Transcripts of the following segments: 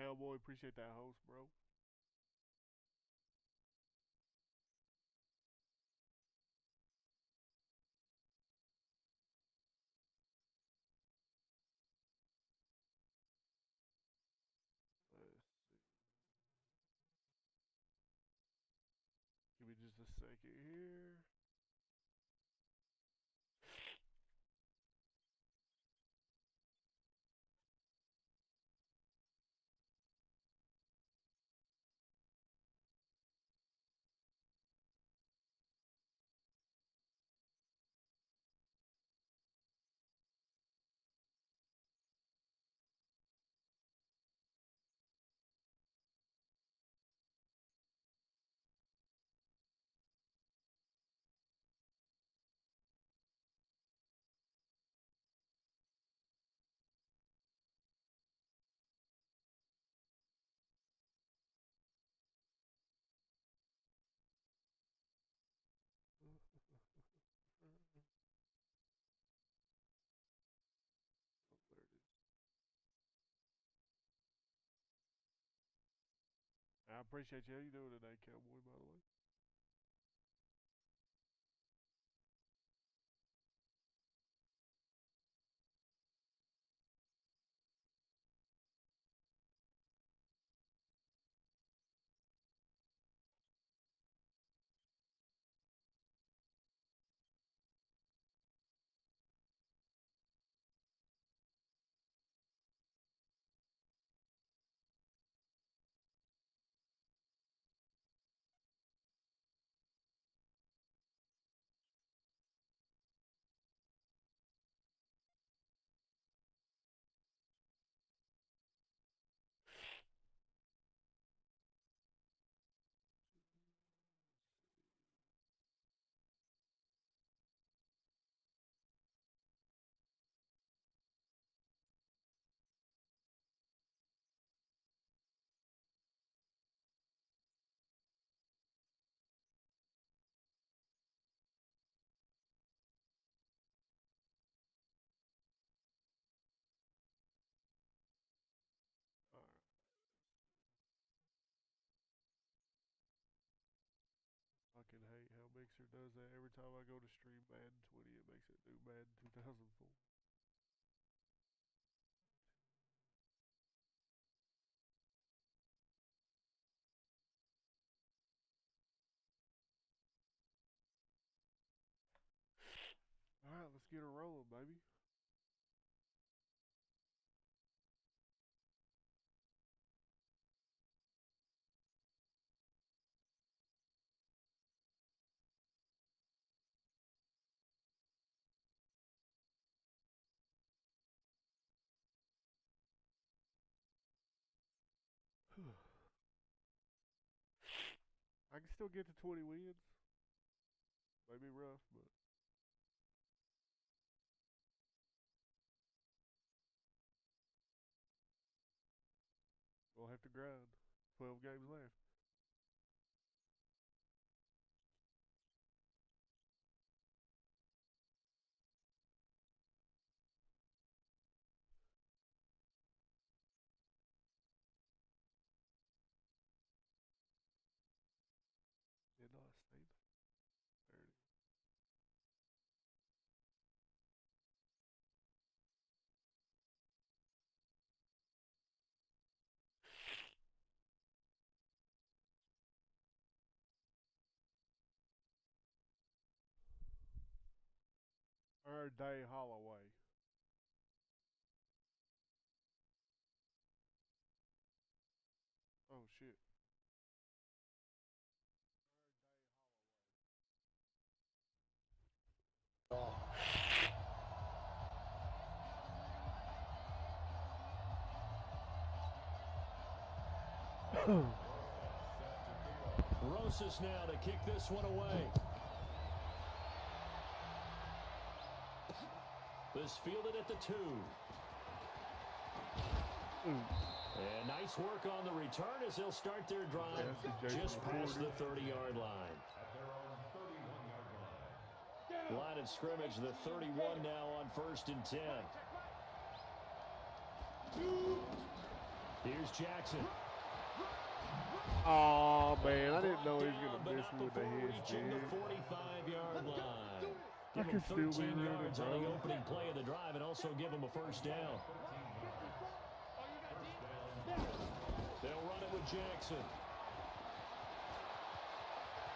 Cowboy, appreciate that host, bro. Let's see. Give me just a second here. Oh, there it is. I appreciate you. How you doing today, Cowboy, by the way? All right. Fucking hate how Mixer does that. Every time I go to stream Madden 20, it makes it do Madden 2004. All right, let's get her rolling, baby. I can still get to 20 wins. Might be rough, but we'll have to grind. 12 games left. Yeah, no, I stayed there. Day Holloway. Oh shit. Day Holloway. Rosas now to kick this one away. This fielded at the 2. And nice work on the return as they'll start their drive just past the 30-yard line. Line of scrimmage, the 31 now on 1st and 10. Here's Jackson. Oh man, I didn't know he was gonna miss me with the head reaching the spin. 45-yard line. I Give him can still 13 be yards running, on the bro. opening play of the drive and also give him a first down. They'll run it with Jackson.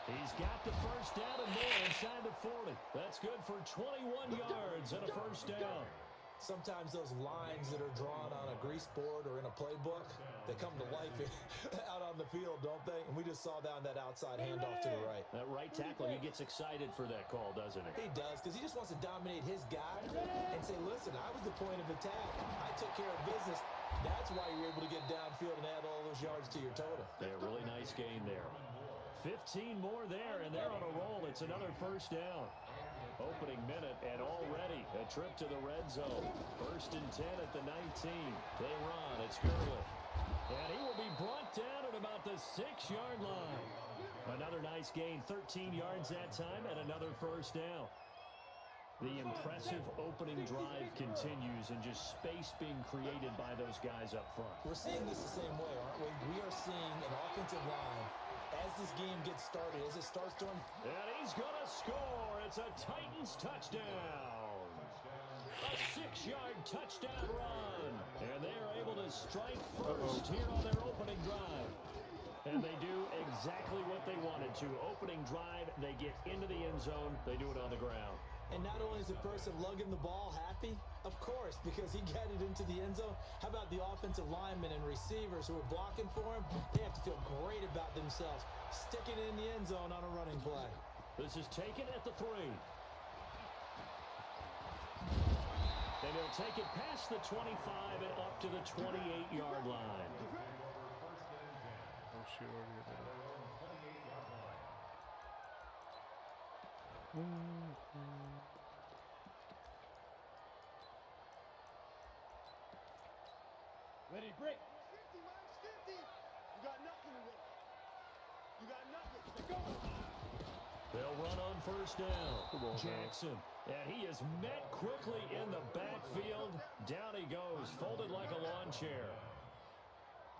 He's got the first down and more inside the 40. That's good for 21 yards and a first down. Sometimes those lines that are drawn on a grease board or in a playbook, they come to life out on the field, don't they? And we just saw down that outside handoff to the right. That right tackle, he gets excited for that call, doesn't he? He does, because he just wants to dominate his guy and say, listen, I was the point of attack. I took care of business. That's why you're able to get downfield and add all those yards to your total. Yeah, really nice gain there. 15 more there, and they're on a roll. It's another first down. Opening minute, and already a trip to the red zone. 1st and 10 at the 19. They run. It's Gurley. And he will be brought down at about the 6-yard line. Another nice gain, 13 yards that time, and another first down. The impressive opening drive continues, and just space being created by those guys up front. We're seeing this the same way, aren't we? We are seeing an offensive line as this game gets started, as it starts to... And he's going to score. It's a Titans touchdown. A 6-yard touchdown run. And they are able to strike first here on their opening drive. And they do exactly what they wanted to. Opening drive, they get into the end zone. They do it on the ground. And not only is the person lugging the ball happy, of course, because he got it into the end zone. How about the offensive linemen and receivers who are blocking for him? They have to feel great about themselves, sticking it in the end zone on a running play. This is taken at the 3. And he'll take it past the 25 and up to the 28-yard line. Oh, shit, already hit that. Ready, break. 50, minus 50. You got nothing to win. You got nothing. Go. They'll run on first down. Jackson. And he is met quickly in the backfield. Down he goes, folded like a lawn chair.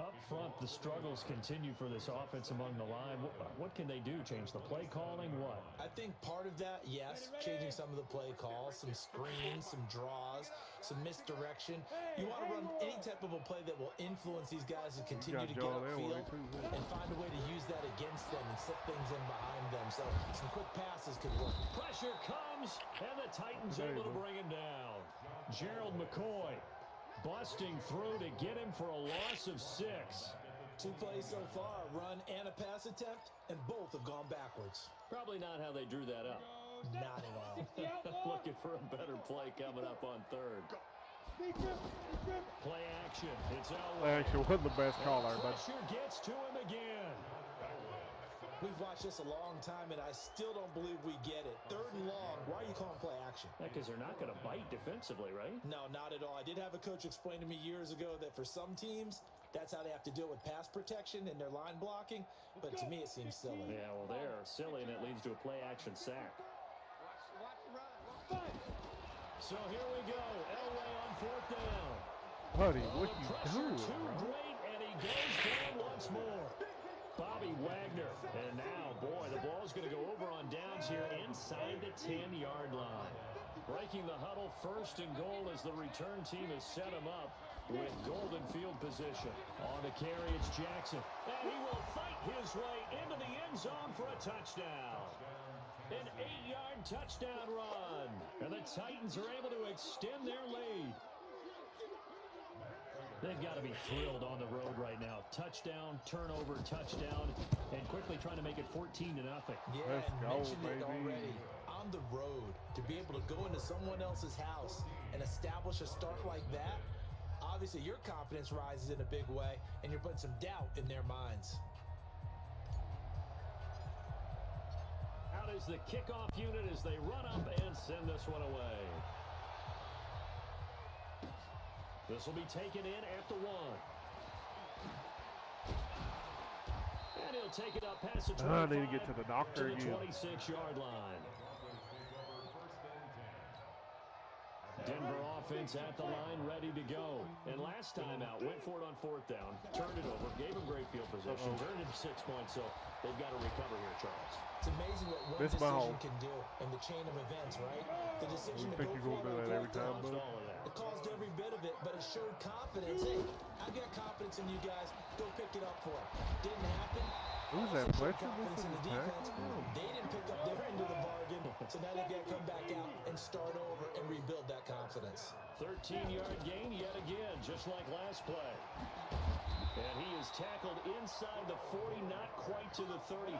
Up front, the struggles continue for this offense among the line. What can they do? Change the play calling? What? I think part of that, yes, changing some of the play calls, some screens, some draws, some misdirection. You want to run any type of a play that will influence these guys to continue to get upfield and find a way to use that against them and slip things in behind them. So some quick passes could work. Pressure comes, and the Titans able to bring him down. Gerald McCoy busting through to get him for a loss of 6. 2 plays so far, a run and a pass attempt, and both have gone backwards. Probably not how they drew that up. Not at all. Looking for a better play coming up on 3rd. Play action. It's Elway. Play action wasn't the best call there, but Pressure gets to him again. We've watched this a long time, and I still don't believe we get it. 3rd and long. Why are you calling play action? Because they're not going to bite defensively, right? No, not at all. I did have a coach explain to me years ago that for some teams, that's how they have to deal with pass protection and their line blocking. But to me, it seems silly. Yeah, well, they're silly, and it leads to a play-action sack. So here we go. Elway on 4th down. buddy, what you doing, Too bro? great, and he goes down once more. Bobby Wagner. And now, boy, the ball's going to go over on downs here inside the 10-yard line. Breaking the huddle, 1st and goal as the return team has set him up with golden field position. On the carry, it's Jackson. And he will fight his way into the end zone for a touchdown. An 8-yard touchdown run. And the Titans are able to extend their lead. They've got to be thrilled on the road right now. Touchdown, turnover, touchdown, and quickly trying to make it 14-0. Yeah, Let's and go, mentioned it baby. already. On the road, to be able to go into someone else's house and establish a start like that, obviously your confidence rises in a big way, and you're putting some doubt in their minds. Out is the kickoff unit as they run up and send this one away. This will be taken in at the 1. And he'll take it up past the 25 I need to get to the doctor to the again. 26-yard line. Denver offense at the line, ready to go. And last time out, went for it on 4th down, turned it over, gave them great field position, turned it to 6 points, so they've got to recover here, Charles. It's amazing what one decision can do in the chain of events, right? The decision to go for it on 4th down, it caused every bit of it, but it showed confidence. Hey, I've got confidence in you guys. Go pick it up for it. Didn't happen. Who's that, Fletcher? Confidence in the defense. They didn't pick up their end of the bargain, so now they've got to come back out and start over and rebuild that confidence. 13-yard gain yet again, just like last play. And he is tackled inside the 40, not quite to the 35.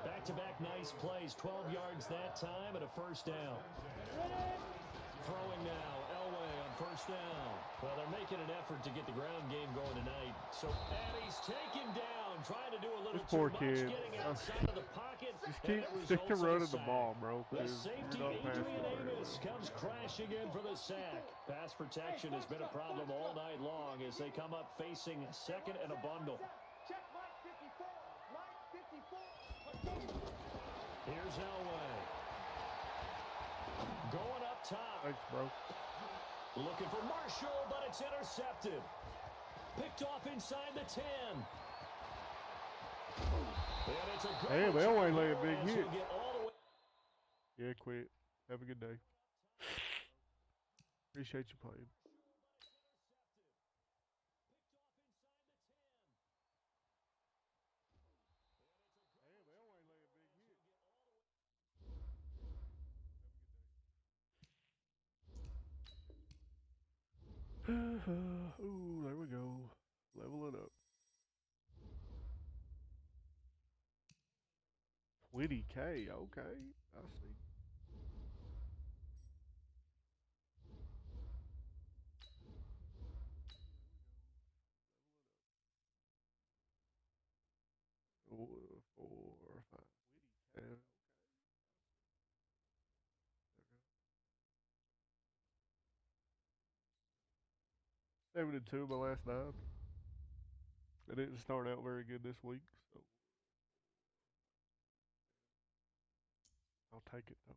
Back-to-back nice plays, 12 yards that time and a 1st down. Throwing now, Elway on 1st down. Well, they're making an effort to get the ground game going tonight. So, and he's taken down, trying to do a little too much, getting outside of the pocket. Just stick to running the ball, bro. The safety, Adrian Amos, comes crashing in for the sack. Pass protection has been a problem all night long as they come up facing 2nd and a bundle. Check Mike 54. Here's Elway. Going up top. Thanks, bro. Looking for Marshall, but it's intercepted. Picked off inside the 10. And it's a hey, they always lay a big hit. Yeah, quit. Have a good day. Appreciate you playing. Ooh, there we go. Leveling up. 20K, okay. I see. Four, 5. Yeah. 7-2 my last 9. I didn't start out very good this week, so I'll take it though.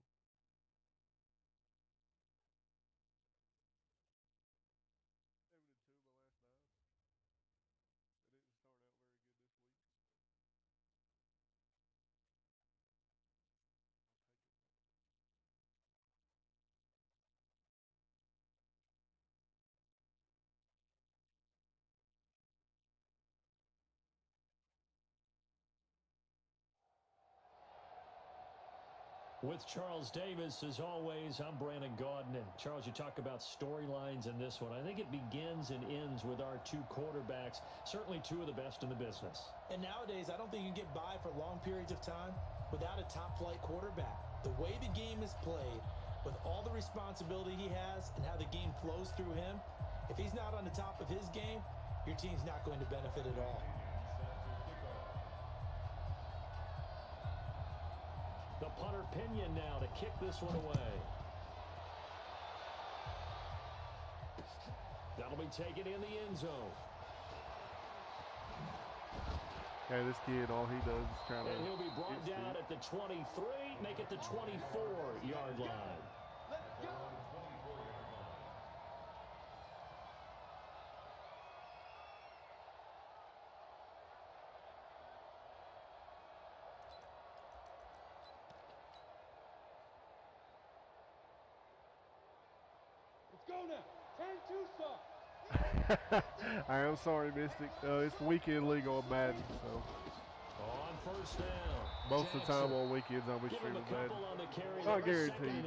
With Charles Davis, as always, I'm Brandon Gaudin. Charles, you talk about storylines in this one. I think it begins and ends with our 2 quarterbacks, certainly 2 of the best in the business. And nowadays, I don't think you can get by for long periods of time without a top-flight quarterback. The way the game is played, with all the responsibility he has and how the game flows through him, if he's not on the top of his game, your team's not going to benefit at all. The punter Pinion now to kick this one away. That'll be taken in the end zone. Okay, this kid, all he does is try to... And he'll be brought down at the 23, make it the 24-yard line. Let's go. Go now. 10-2 I am sorry, Mystic. It's weekend league on Madden, so. On 1st down. Most of the time on weekends I'll be streaming Madden. Not guaranteed,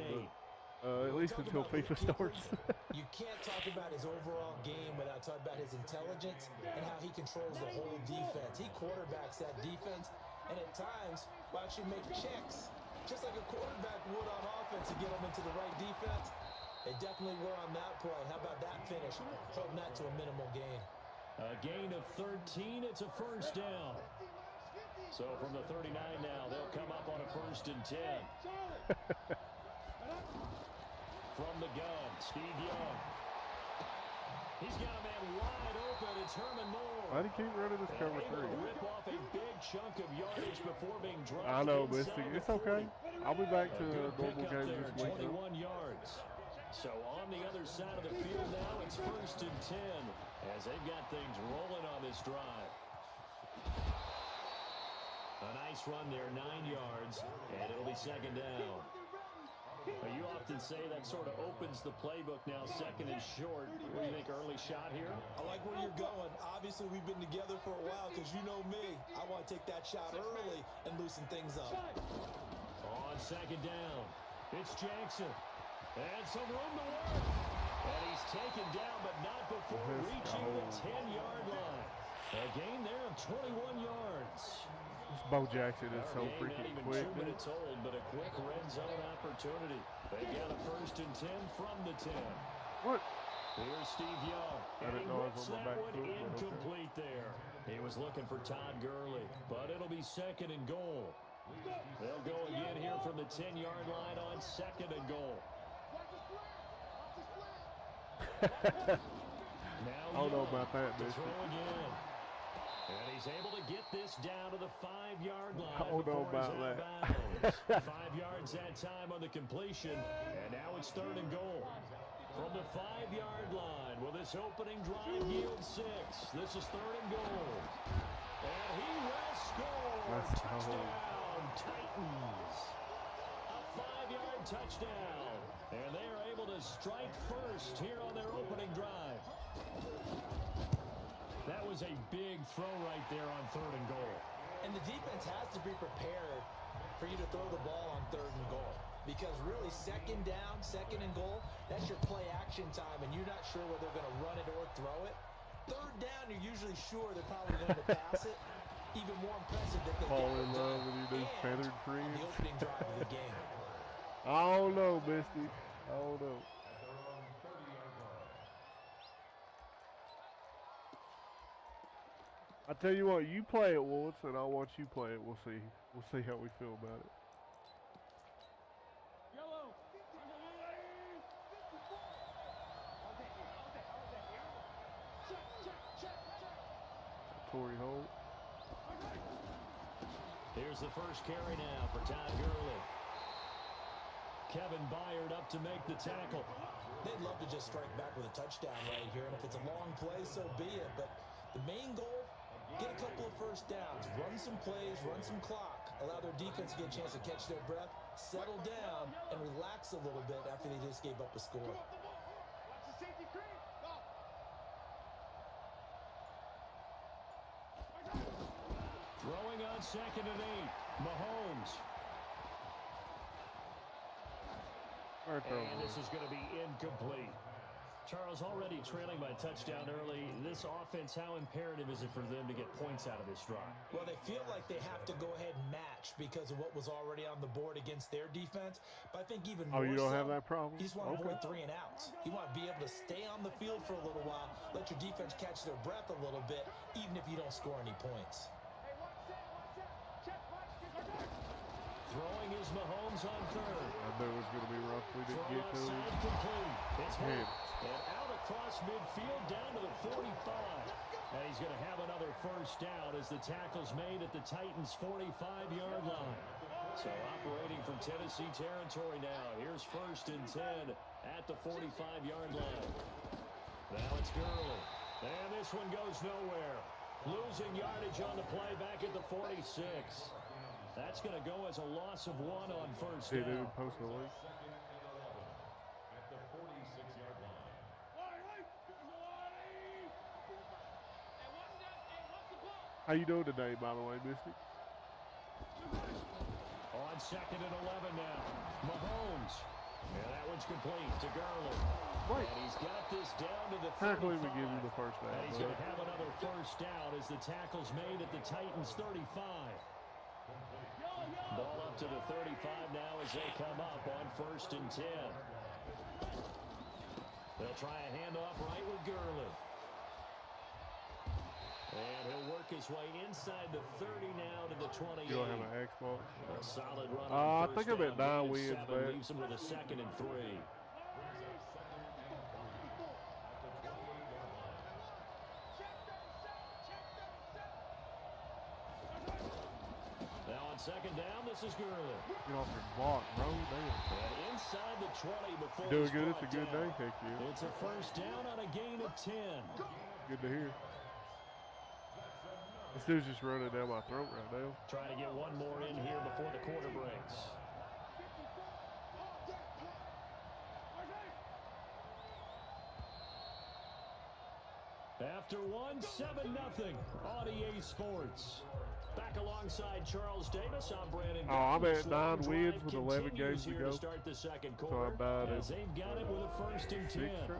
but at least until FIFA starts. You can't talk about his overall game without talking about his intelligence and how he controls the whole defense. He quarterbacks that defense, and at times will actually make checks, just like a quarterback would on offense to get them into the right defense. They definitely were on that play. How about that finish? Holding that to a minimal gain. A gain of 13. It's a 1st down. So from the 39 now, they'll come up on a 1st and 10. From the gun, Steve Young. He's got a man wide open. It's Herman Moore. Why do you keep running this cover 3? Rip off a big chunk of yardage before being dropped. I know, Mystic. It's okay. I'll be back to normal games this week. 21 yards. So on the other side of the field now, it's 1st and 10 as they've got things rolling on this drive. A nice run there, 9 yards, and it'll be 2nd down. You often say that sort of opens the playbook now, 2nd and short. What do you think, early shot here? I like where you're going. Obviously, we've been together for a while because you know me. I want to take that shot early and loosen things up. On 2nd down, it's Jackson. And some room to work. And he's taken down, but not before reaching the 10-yard line. A gain there of 21 yards. This Bo Jackson is so freaking quick. 2 minutes old, but a quick red zone opportunity. They got a 1st and 10 from the 10. What? Here's Steve Young. And he whips that one incomplete there. He was looking for Todd Gurley, but it'll be 2nd and goal. They'll go again here from the 10-yard line on 2nd and goal. I don't know about that, bitch. And he's able to get this down to the 5-yard line. I don't know about that. 5 yards that time on the completion. And now it's 3rd and goal. From the 5-yard line, will this opening drive yield 6? This is 3rd and goal. And he will score. Touchdown, Titans. A 5-yard touchdown. And they are able to strike first here on their opening drive. That was a big throw right there on 3rd and goal. And the defense has to be prepared for you to throw the ball on 3rd and goal. Because really, 2nd down, 2nd and goal, that's your play action time, and you're not sure whether they're going to run it or throw it. 3rd down, you're usually sure they're probably going to pass it. Even more impressive that they fall in love with your new feathered friends. The opening drive of the game. I don't know, Misty. I don't know. I tell you what, you play it once, and I'll watch you play it. We'll see. We'll see how we feel about it. Torrey Holt. Here's the first carry now for Todd Gurley. Kevin Byard up to make the tackle. They'd love to just strike back with a touchdown right here, and if it's a long play, so be it. But the main goal, get a couple of first downs, run some plays, run some clock, allow their defense to get a chance to catch their breath, settle down, and relax a little bit after they just gave up a score. Throwing on 2nd and 8, Mahomes. And this is going to be incomplete. Charles, already trailing by a touchdown early. This offense, how imperative is it for them to get points out of this drive? Well, they feel like they have to go ahead and match because of what was already on the board against their defense. But I think even more you don't have that problem? You just want to avoid 3 and outs. You want to be able to stay on the field for a little while, let your defense catch their breath a little bit, even if you don't score any points. Throwing is Mahomes on 3rd. I knew it was going to be rough. We didn't get to it. Complete. It's hit. And out across midfield down to the 45. And he's going to have another first down as the tackle's made at the Titans' 45-yard line. So operating from Tennessee territory now. Here's 1st and 10 at the 45-yard line. Now it's Gurley. And this one goes nowhere. Losing yardage on the play back at the 46. That's going to go as a loss of 1 on 1st down. Dude, post the link. How you doing today, by the way, Misty? On 2nd and 11 now. Mahomes. And that one's complete to Gurley. Wait. And he's got this down to the 35. How can we give you the first down? And he's going to have another first down as the tackle's made at the Titans' 35. Ball up to the 35 now as they come up on 1st and 10. They'll try a handoff right with Gurley. And he'll work his way inside the 30 now to the 28. You don't have an Xbox? A solid run I on think I'm at 9 wins, man. Leaves him with a 2nd and 3. second down, this is Gurley. Get off your block, bro. Damn. And inside the 20 before Doing he's good. brought It's a good down. day. Heck yeah. It's a first down on a gain of 10. Good to hear. This dude's just running down my throat right now. Trying to get one more in here before the quarter breaks. After 7-0 on EA Sports. Back alongside Charles Davis, I'm Brandon. Oh, I'm at 9 wins with 11 games to go. To start the second So quarter, I'm about as they've got it with a first and 10. Right now,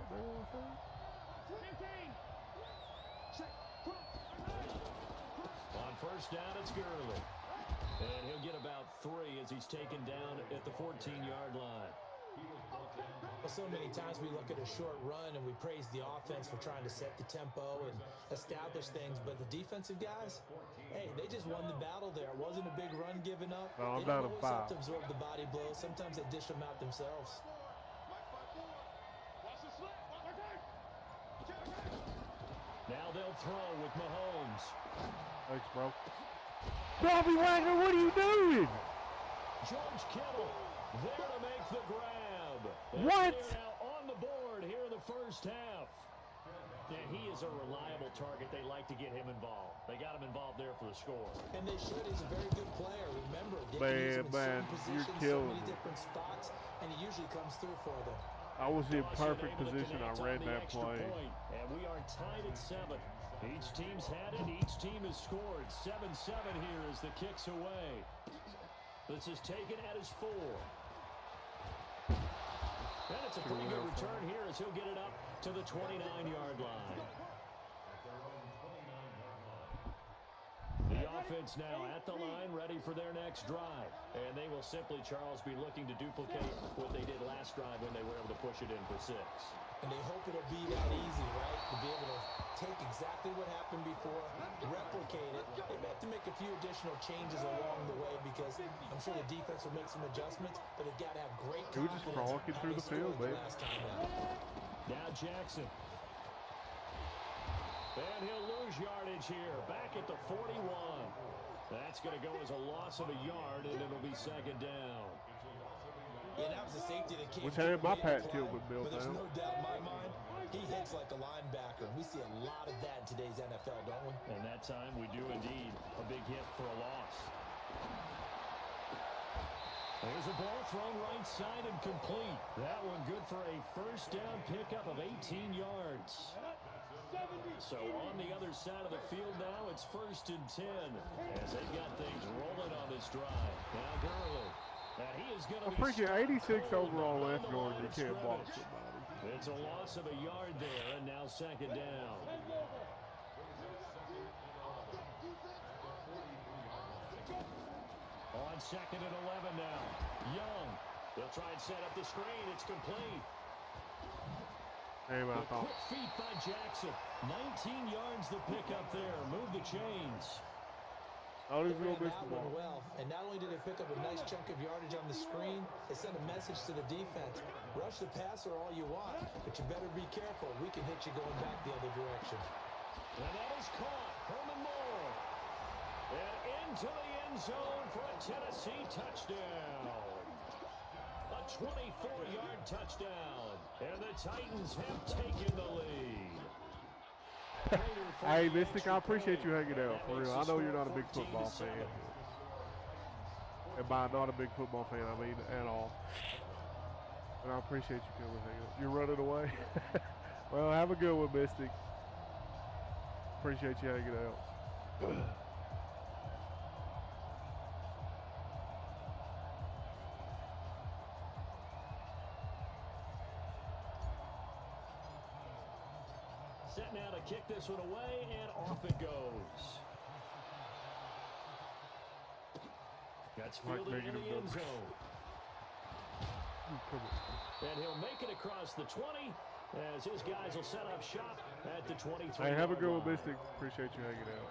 I think. On first down, it's Gurley. And he'll get about 3 as he's taken down at the 14-yard line. Well, so many times we look at a short run and we praise the offense for trying to set the tempo and establish things, but the defensive guys, hey, they just won the battle there. It wasn't a big run given up. No, I'm they down don't to always have 5. to absorb the body blows. Sometimes they dish them out themselves. Now they'll throw with Mahomes. Thanks, bro. Bobby Wagner, what are you doing? George Kittle there to make the grab. And What? they're now on the board here in the first half. And he is a reliable target. They like to get him involved. They got him involved there for the score. And they should. He's a very good player. Remember, they can use Man, him in certain you're positions, so killing many me. different spots, and he usually comes through for them. I was in Dawson perfect able to position. I connect on ran the that extra play. point. And we are tied at 7. Each team's had it. Each team has scored. 7-7 here as the kick's away. This is taken at his 4. And it's a pretty good return here as he'll get it up to the 29-yard line. The offense now at the line, ready for their next drive. And they will simply, Charles, be looking to duplicate what they did last drive when they were able to push it in for 6. And they hope it'll be that easy, right? To be able to take exactly what happened before, replicate it. They may have to make a few additional changes along the way because I'm sure the defense will make some adjustments, but they've got to have great He was just confidence frolicking how through they the field, scored baby. last time out. Now Jackson. And he'll lose yardage here. Back at the 41. That's going to go as a loss of a yard, and it'll be second down. Yeah, that was a safety that came Which had my through Pat the Tillman built But there's down. no doubt in my mind, he hits like a linebacker. We see a lot of that in today's NFL, don't we? And that time we do indeed. A big hit for a loss. There's a ball thrown right side and complete. That one good for a first down pickup of 18 yards. So on the other side of the field now, it's first and 10 as they've got things rolling on this drive. Now Gurley. And he is going to I'm freaking 86 overall left guard. You can't block scrimmage. somebody. It's a loss of a yard there, and now second down. On second and 11 now. Young. They'll try and set up the screen. It's complete. Damn, I The thought. quick feet by Jackson. 19 yards the pickup there. Move the chains. Oh, he's They going ran to miss that the one ball. well, and not only did it pick up a nice chunk of yardage on the screen, it sent a message to the defense. Rush the passer all you want, but you better be careful. We can hit you going back the other direction. And that is caught. Herman Moore. And into the end zone for a Tennessee touchdown. A 24-yard touchdown. And the Titans have taken the lead. Hey, Mystic, I appreciate you hanging out, for real. I know you're not a big football fan. And by not a big football fan, I mean at all. But I appreciate you coming and hanging out. You're running away? Well, have a good one, Mystic. Appreciate you hanging out. Set now to kick this one away, and off it goes. That's fielded in the end zone. And he'll make it across the 20 as his guys will set up shop at the 23. Hey, have a good one, Mystic. Appreciate you hanging out.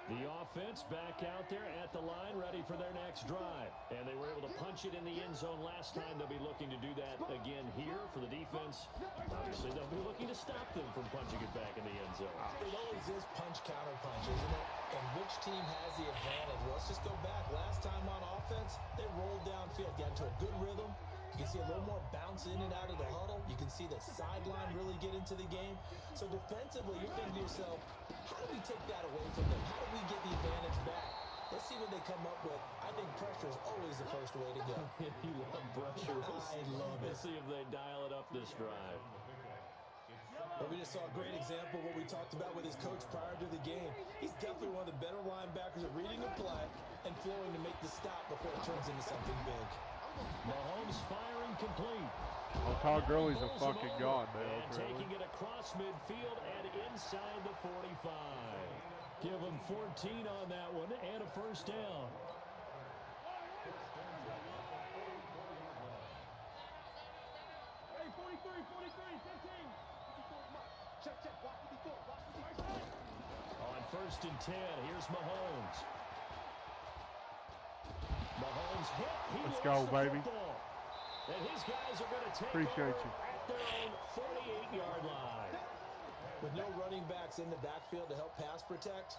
The offense back out there at the line, ready for their next drive. And they were able to punch it in the end zone last time. They'll be looking to do that again here for the defense. Obviously, they'll be looking to stop them from punching it back in the end zone. They've always is punch counter punch, isn't it? And which team has the advantage? Well, let's just go back. Last time on offense, they rolled downfield, got into a good rhythm. You can see a little more bounce in and out of the huddle. You can see the sideline really get into the game. So defensively, you're thinking to yourself, how do we take that away from them? How do we get the advantage back? Let's see what they come up with. I think pressure is always the first way to go. You love pressure. I love it. Let's see if they dial it up this drive. Well, we just saw a great example of what we talked about with his coach prior to the game. He's definitely one of the better linebackers at reading the play and flowing to make the stop before it turns into something big. Mahomes firing complete. Oh, Todd Gurley's a fucking god, man. And taking it across midfield and inside the 45. Give him 14 on that one and a first down. Hey, 43, 15. Check, block 54, block 54. On first and 10, here's Mahomes. Mahomes hit. Let's go, baby. Football. And his guys are going to take Appreciate over you. at their own 48-yard line. With no running backs in the backfield to help pass protect,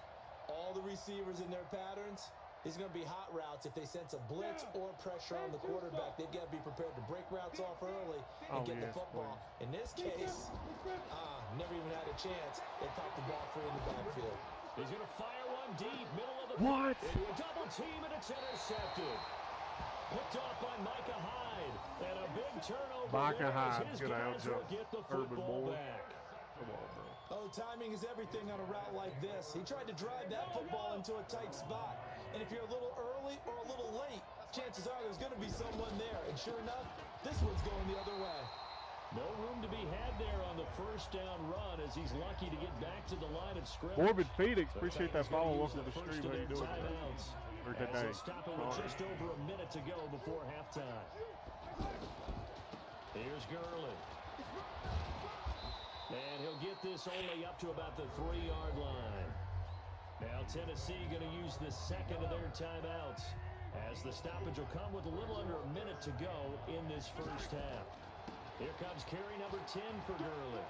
all the receivers in their patterns, these are going to be hot routes. If they sense a blitz or pressure on the quarterback, they've got to be prepared to break routes off early and get the football. In this case, never even had a chance. They popped the ball free in the backfield. He's going to fire one deep, middle of the What? field. Into a double team, and it's intercepted. Picked off by Micah Hyde. And a big turnover. Micah Hyde, His good guys will out-jump. get the Urban football boy. back. Come on, bro. Oh, timing is everything on a route like this. He tried to drive that football into a tight spot. And if you're a little early or a little late, chances are there's going to be someone there. And sure enough, this one's going the other way. No room to be had there on the first down run as he's lucky to get back to the line of scrimmage. Morbid Phoenix, The appreciate Titans that follow. gonna use Welcome to the first stream. of How you their doing, man? timeouts Or as today. they stop it with just over a minute to go before halftime. Here's Gurley. And he'll get this only up to about the 3-yard line. Now Tennessee going to use the second of their timeouts as the stoppage will come with a little under a minute to go in this first half. Here comes carry number 10 for Gurley.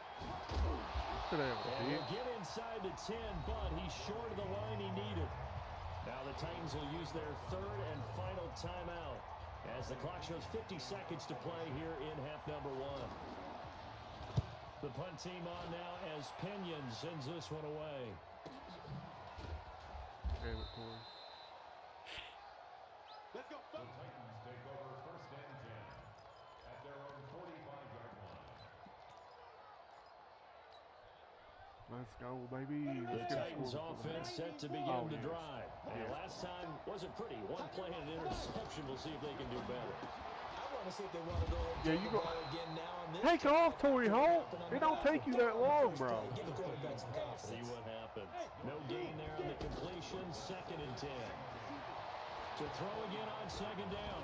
And he'll get inside the 10, but he's short of the line he needed. Now the Titans will use their third and final timeout as the clock shows 50 seconds to play here in half number 1. The punt team on now as Pinion sends this one away. Damn it, Corey. Let's go. The Titans take over first and 10 at their own 45-yard line. Let's go, baby. The Let's get a Titans score. offense set to begin the drive. And last time wasn't pretty. One play and an interception. We'll see if they can do better. I want to see if they want to go and Yeah, take you the go. ball again now on this Take drive. off, Torrey Holt. It don't take you that long, bro. Give the quarterback some confidence. See what happens. No gain there on the completion. Second and 10. To throw again on second down.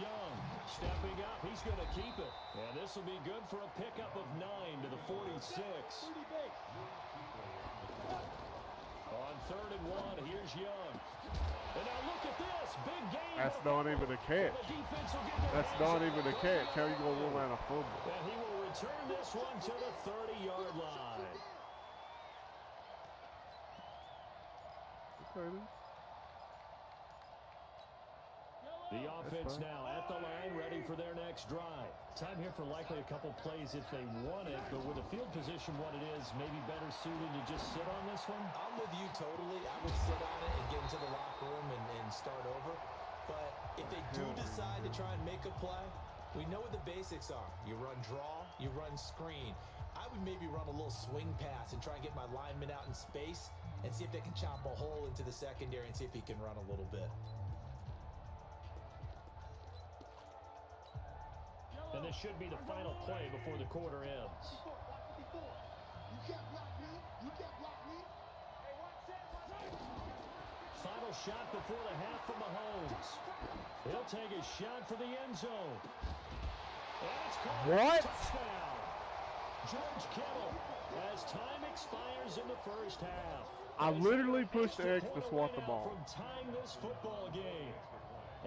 Young stepping up. He's going to keep it. And this will be good for a pickup of 9 to the 46. On third and 1, here's Young. And now look at this. Big game. That's not even a catch. The defense will get their That's hands not on even a it. catch. How you gonna run out of fumble? And he will return this one to the 30-yard line. Okay, then. The offense now at the line, ready for their next drive. Time here for likely a couple plays if they want it, but with the field position what it is, maybe better suited to just sit on this one? I'm with you totally. I would sit on it and get into the locker room and start over. But if they do decide to try and make a play, we know what the basics are. You run draw, you run screen. I would maybe run a little swing pass and try and get my lineman out in space and see if they can chop a hole into the secondary and see if he can run a little bit. And this should be the final play before the quarter ends. You can't block me. You can't block me. Hey, watch it. Final shot before the half from Mahomes. He'll take a shot for the end zone. And it's called What? touchdown. George Kittle as time expires in the first half. I literally pushed X to swat the ball. From tying this football game.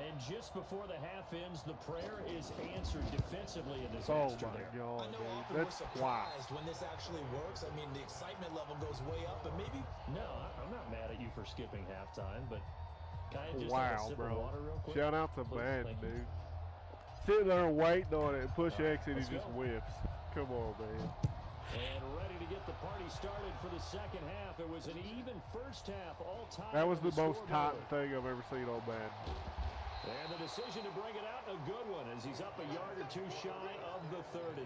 And just before the half ends, the prayer is answered defensively in this Oh, extra my there. God, I know dude. often That's we're surprised when this actually works. I mean, the excitement level goes way up, but maybe... No, I'm not mad at you for skipping halftime, but can I just have a Wow, sip bro. of water real quick? Shout out to Please, Madden, thank you. dude. Sitting there waiting on it and push All right, exit, he let's just go. whips. Come on, man. And ready to get the party started for the second half. It was an even first half, all time. That was the most tight scoreboard. thing I've ever seen on Madden. And the decision to bring it out, a good one, as he's up a yard or two shy of the 30.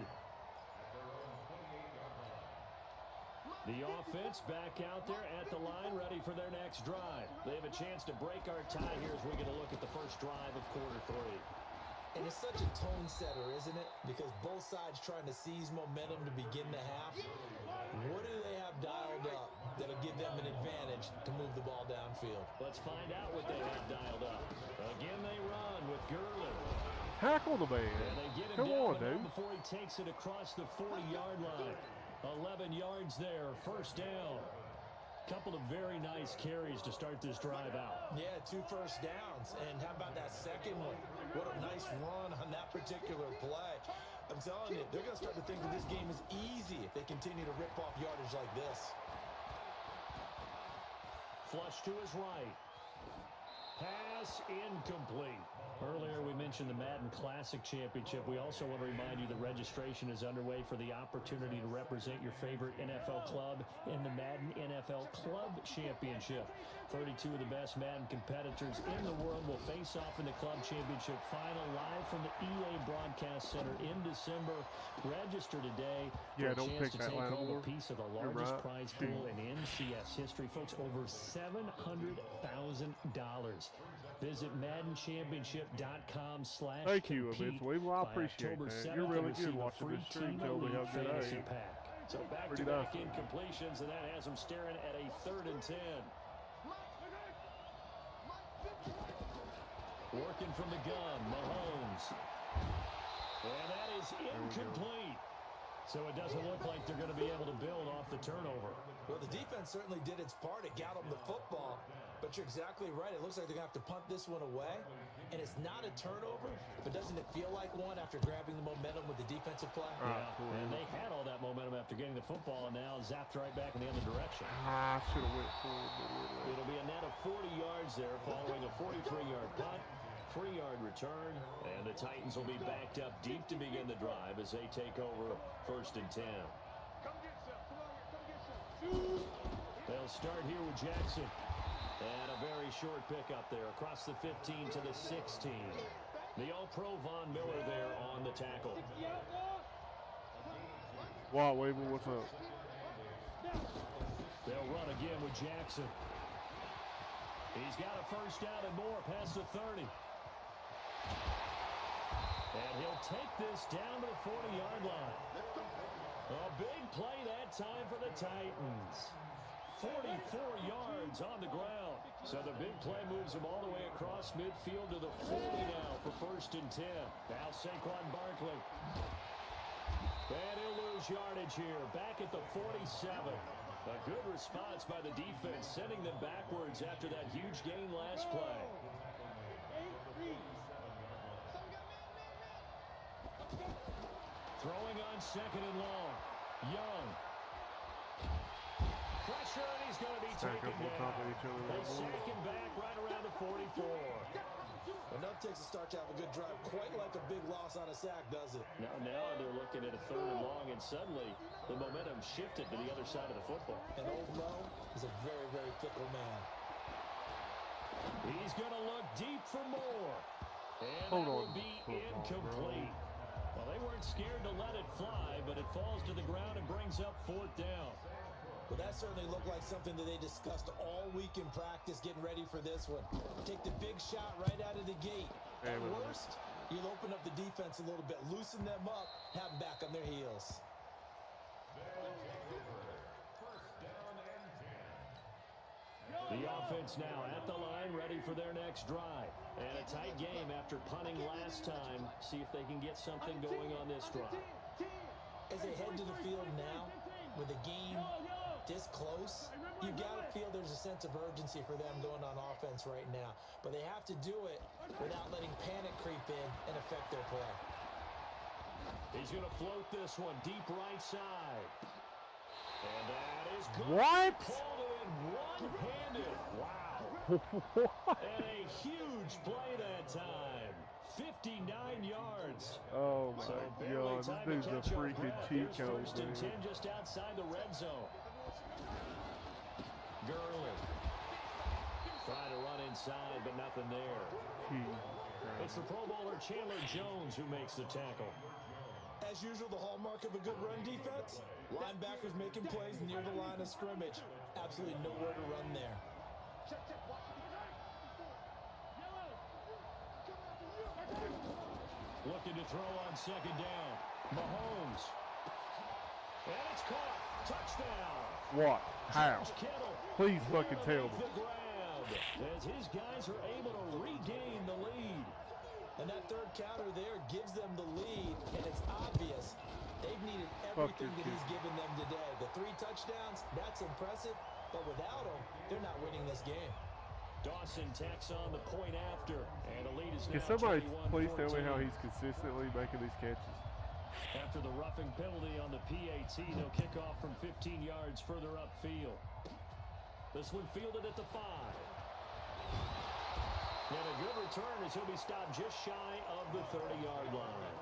The offense back out there at the line, ready for their next drive. They have a chance to break our tie here as we get a look at the first drive of quarter 3. And it's such a tone setter, isn't it? Because both sides trying to seize momentum to begin the half. What do they have dialed up that'll give them an advantage to move the ball downfield? Let's find out what they have dialed up. Again, they run with Gurley. Tackle the man. And they get him Come down, on, but dude. not before he takes it across the 40-yard line. 11 yards there, first down. Couple of very nice carries to start this drive out. Yeah, 2 first downs. And how about that second one? What a nice run on that particular play. I'm telling you, they're going to start to think that this game is easy if they continue to rip off yardage like this. Flush to his right. Pass incomplete. Earlier we mentioned the Madden Classic Championship. We also want to remind you the registration is underway for the opportunity to represent your favorite NFL club in the Madden NFL Club Championship. 32 of the best Madden competitors in the world will face off in the Club Championship final live from the EA Broadcast Center in December. Register today for a don't chance pick to that take line home a over. piece of the You're largest right. prize pool in NCS history. Folks, over $700,000. Visit MaddenChampionship.com/compete. Thank you, eventually. Well, I By appreciate October that. 7th You're really to receive good a watching free this stream. Team Tell me how Elite good I fantasy am. pack. So Pretty back-to-back nice. incompletions, and that has them staring at a 3rd and 10. Working from the gun, Mahomes. And that is incomplete. So it doesn't look like they're going to be able to build off the turnover. Well, the defense certainly did its part. It got them the football. But you're exactly right. It looks like they're going to have to punt this one away. And it's not a turnover, but doesn't it feel like one after grabbing the momentum with the defensive play? Yeah, and they had all that momentum after getting the football, and now zapped right back in the other direction. I should have went forward. But It'll be a net of 40 yards there following a 43-yard punt. 3-yard return, and the Titans will be backed up deep to begin the drive as they take over 1st and 10. They'll start here with Jackson. And a very short pickup there across the 15 to the 16. The All-Pro Von Miller there on the tackle. Wow, Weaver, what's up? They'll run again with Jackson. He's got a first down and more past the 30. And he'll take this down to the 40-yard line. A big play that time for the Titans. 44 yards on the ground. So the big play moves him all the way across midfield to the 40 now for 1st and 10. Now Saquon Barkley. And he'll lose yardage here. Back at the 47. A good response by the defense, sending them backwards after that huge gain last play. Throwing on 2nd and long. Young. Pressure, and he's going to be taken down. They sack him back right around the 44. Enough takes a start to have a good drive. Quite like a big loss on a sack, does it? Now they're looking at a 3rd and long, and suddenly the momentum shifted to the other side of the football. And Old Mo is a very, very fickle man. He's going to look deep for more. And Hold that on. will be incomplete. Well, they weren't scared to let it fly, but it falls to the ground and brings up 4th down. Well, that certainly looked like something that they discussed all week in practice, getting ready for this one. Take the big shot right out of the gate. At worst, you'll open up the defense a little bit, loosen them up, have them back on their heels. The offense now at the line, ready for their next drive. And a tight game after punting last time. See if they can get something going on this drive. As they head to the field now, with the game this close, you got to feel there's a sense of urgency for them going on offense right now. But they have to do it without letting panic creep in and affect their play. He's going to float this one deep right side. And that is good. What? Called in one-handed. Wow. And a huge play that time. 59 yards. Oh, my So God. This dude's a freaking cheat code, First and 10 man. just outside the red zone. Gurley. Trying to run inside, but nothing there. It's the Pro Bowler Chandler Jones who makes the tackle. As usual, the hallmark of a good run defense, linebackers making plays near the line of scrimmage. Absolutely nowhere to run there. Looking to throw on second down. Mahomes. And it's caught. Touchdown. What? How? Please fucking tell me. The ground as his guys are able to regain the lead. And that third counter there gives them the lead, and it's obvious they've needed everything that he's given them today. The 3 touchdowns, that's impressive, but without him, they're not winning this game. Dawson tacks on the point after, and the lead is now Can somebody 21-14. please tell me how he's consistently making these catches? After the roughing penalty on the PAT, they'll kick off from 15 yards further upfield. This one fielded at the 5. And a good return as he'll be stopped just shy of the 30-yard line.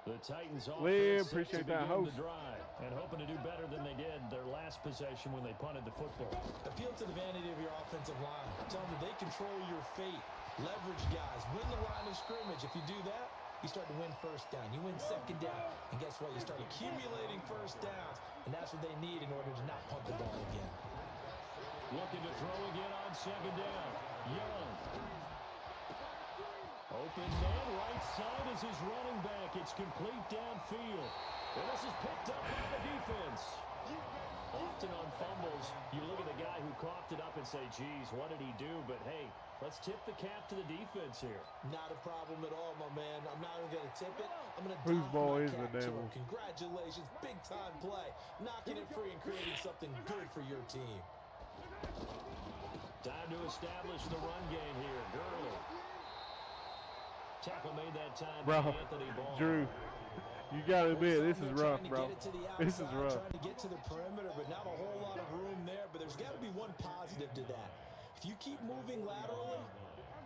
The Titans offense appreciate to that begin host. the drive and hoping to do better than they did their last possession when they punted the football. Appeal to the vanity of your offensive line. Tell them that they control your fate. Leverage guys. Win the line of scrimmage. If you do that, you start to win first down. You win second down. And guess what? You start accumulating first downs. And that's what they need in order to not punt the ball again. Looking to throw again on second down. Young. Open man, right side is his running back. It's complete downfield. And this is picked up by the defense. Often on fumbles, you look at the guy who coughed it up and say, geez, what did he do? But, hey, let's tip the cap to the defense here. Not a problem at all, my man. I'm not even going to tip it. I'm going to Whose ball is the cap to devil? him. Congratulations. Big-time play. Knocking it free and creating something good for your team. Time to establish the run game here. Gurley. Tackle made that time by Anthony Ball. Drew, you got to admit, this is rough, bro. This is rough. Trying to get to the perimeter, but not a whole lot of room there. But there's got to be one positive to that. If you keep moving laterally,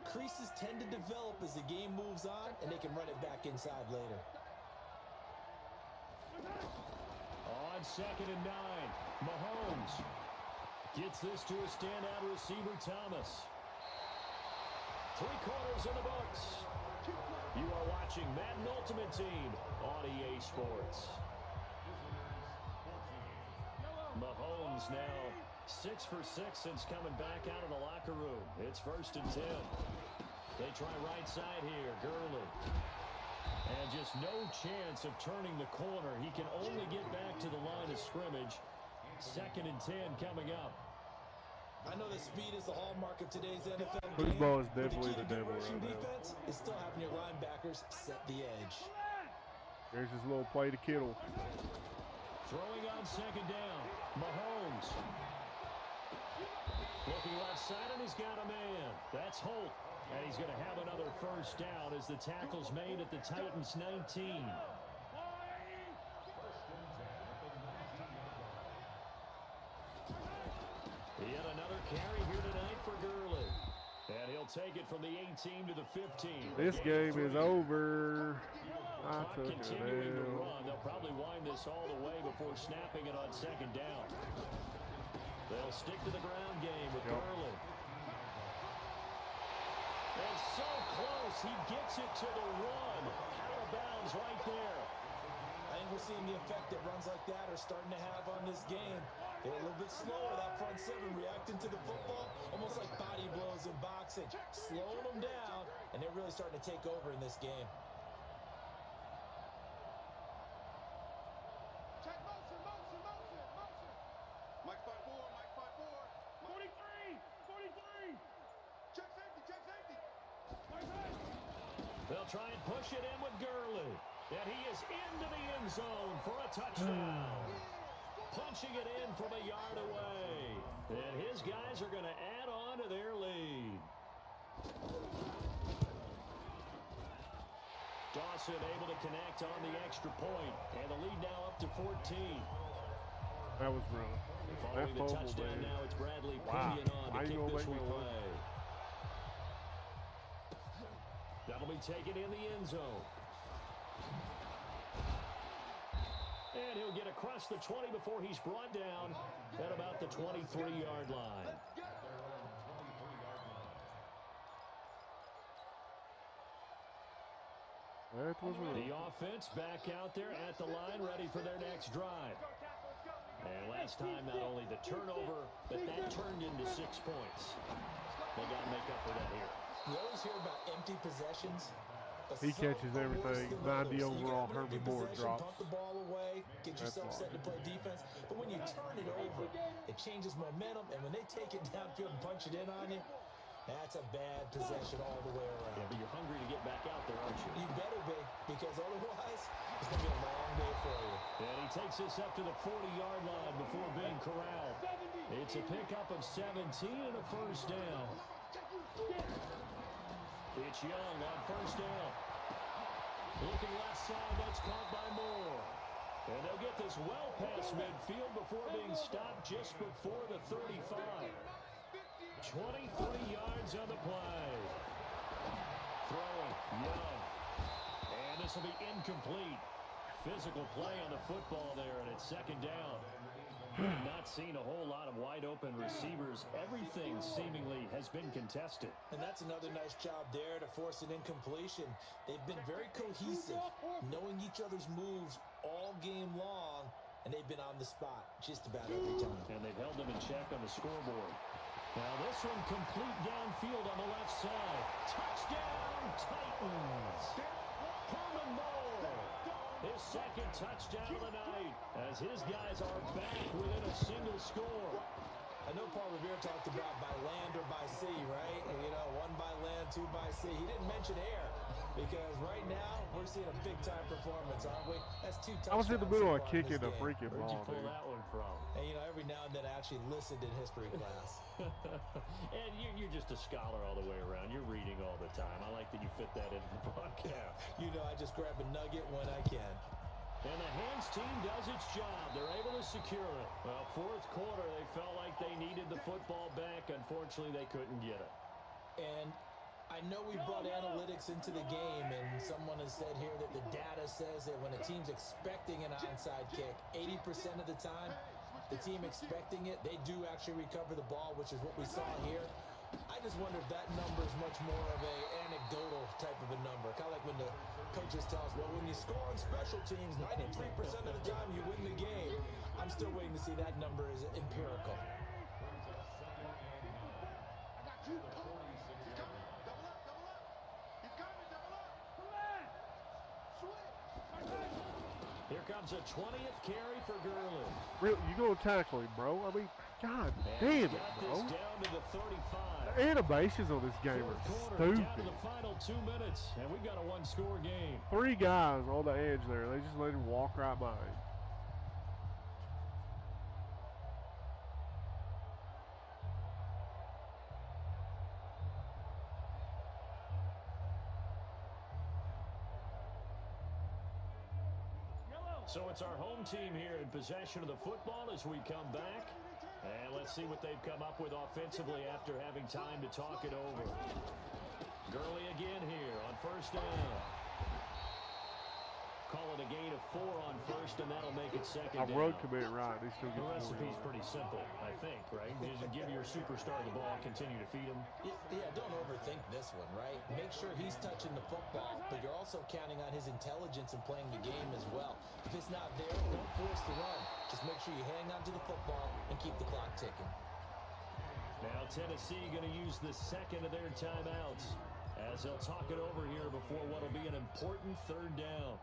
creases tend to develop as the game moves on, and they can run it back inside later. On second and 9, Mahomes gets this to a standout receiver, Thomas. 3 quarters in the books. You are watching Madden Ultimate Team on EA Sports. Mahomes now 6 for 6 since coming back out of the locker room. It's first and 10. They try right side here. Gurley. And just no chance of turning the corner. He can only get back to the line of scrimmage. Second and 10 coming up. I know that speed is the hallmark of today's NFL game. Whose ball is but definitely the key to devil good rushing right now. defense is still having your linebackers set the edge. There's his little play to Kittle. Throwing on second down. Mahomes. Looking left side, and he's got a man. That's Holt. And he's going to have another first down as the tackle's made at the Titans' 19. Yet another carry here tonight for Gurley. And he'll take it from the 18 to the 15. This game is over. I Clock took it continuing to out. run. They'll probably wind this all the way before snapping it on second down. They'll stick to the ground game with Gurley. And so close. He gets it to the 1. Out of bounds right there. I think we're seeing the effect that runs like that are starting to have on this game. They're a little bit slower, that front 7, reacting to the football, almost like body blows in boxing, slowing them down, and they're really starting to take over in this game. Check motion. Mike 5-4, Mike 5-4. 43. try and push it in with Gurley. And he is into the end zone for a touchdown. Punching it in from a yard away. And his guys are going to add on to their lead. Dawson able to connect on the extra point. And the lead now up to 14. That was brilliant. Following the touchdown, now it's Bradley Pinion on to kick this one away. That'll be taken in the end zone. And he'll get across the 20 before he's brought down at about the 23-yard line. The offense back out there at the line, ready for their next drive. And last time, not only the turnover, but that turned into 6 points. They got to make up for that here. You always hear about empty possessions. He catches everything. 90 overall. Herbert Moore drops. Pump the ball away, get yourself set to play defense. But when you turn it over, it changes momentum. And when they take it downfield and punch it in on you, that's a bad possession all the way around. Yeah, but you're hungry to get back out there, aren't you? You better be, because otherwise, it's going to be a long day for you. And he takes us up to the 40-yard line before being corralled. It's a pickup of 17 and a first down. It's Young on first down. Looking left side, that's caught by Moore. And they'll get this well past midfield before being stopped just before the 35. 23 yards on the play. Throwing, Young. And this will be incomplete. Physical play on the football there, and it's second down. Not seen a whole lot of wide-open receivers. Everything seemingly has been contested. And that's another nice job there to force an incompletion. They've been very cohesive, knowing each other's moves all game long, and they've been on the spot just about every time. And they've held them in check on the scoreboard. Now this one complete downfield on the left side. Touchdown, Titans! Herman Moore! His second touchdown of the night as his guys are back within a single score. I know Paul Revere talked about by land or by sea, right? And, you know, one by land, two by sea. He didn't mention air because right now we're seeing a big-time performance, aren't we? That's 2 touchdowns. I was in the middle of kicking a freaking Where'd ball, you pull dude. that one from? And, you know, every now and then I actually listened in history class. And you're just a scholar all the way around. You're reading all the time. I like that you fit that into the broadcast. You know, I just grab a nugget when I can. And the hands team does its job. They're able to secure it. Well, fourth quarter, they felt like they needed the football back. Unfortunately, they couldn't get it. And I know we brought analytics into the game, and someone has said here that the data says that when a team's expecting an onside kick, 80% of the time, the team expecting it, they do actually recover the ball, which is what we saw here. I just wonder if that number is much more of a anecdotal type of a number. Kind of like when the coaches tell us, well, when you score on special teams, 93% of the time you win the game. I'm still waiting to see that number is empirical. Here comes a 20th carry for Gurley. Really, you gonna tackle him, bro? I mean, God damn it, bro. Down to the 35. The animations on this game are Down to stupid. the final 2 minutes, and we've got a one-score game. 3 guys on the edge there. They just let him walk right by him. So it's our home team here in possession of the football as we come back. And let's see what they've come up with offensively after having time to talk it over. Gurley again here on first down. Call it a gain of 4 on first, and that'll make it second I down. run commit right. They still The get 4 recipe's yards. pretty simple, I think, right? You just give your superstar the ball, continue to feed him. Yeah, don't overthink this one, right? Make sure he's touching the football, but you're also counting on his intelligence and playing the game as well. If it's not there, don't force the run. Just make sure you hang on to the football and keep the clock ticking. Now Tennessee going to use the second of their timeouts as they'll talk it over here before what will be an important third down.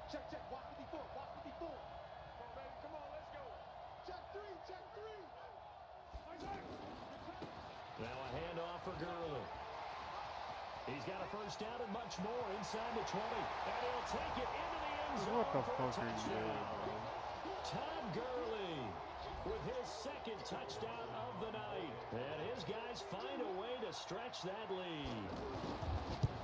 Check, check. Walk 54. Walk 54. Come on, baby. Come on. Let's go. Check three. Check three. Now a handoff for Gurley. He's got a first down and much more inside the 20. And he'll take it into the end zone. What the for fuck a are you doing, touchdown. bro? Todd Gurley with his second touchdown of the night. And his guys find a way to stretch that lead.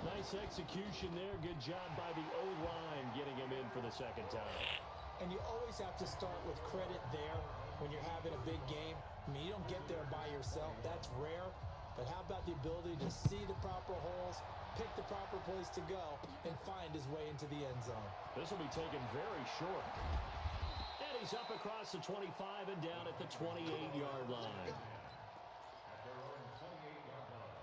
Nice execution there. Good job by the O-line getting him in for the second time. And you always have to start with credit there when you're having a big game. I mean, you don't get there by yourself. That's rare. But how about the ability to see the proper holes, pick the proper place to go, and find his way into the end zone? This will be taken very short. And he's up across the 25 and down at the 28-yard line. At their own 28-yard line.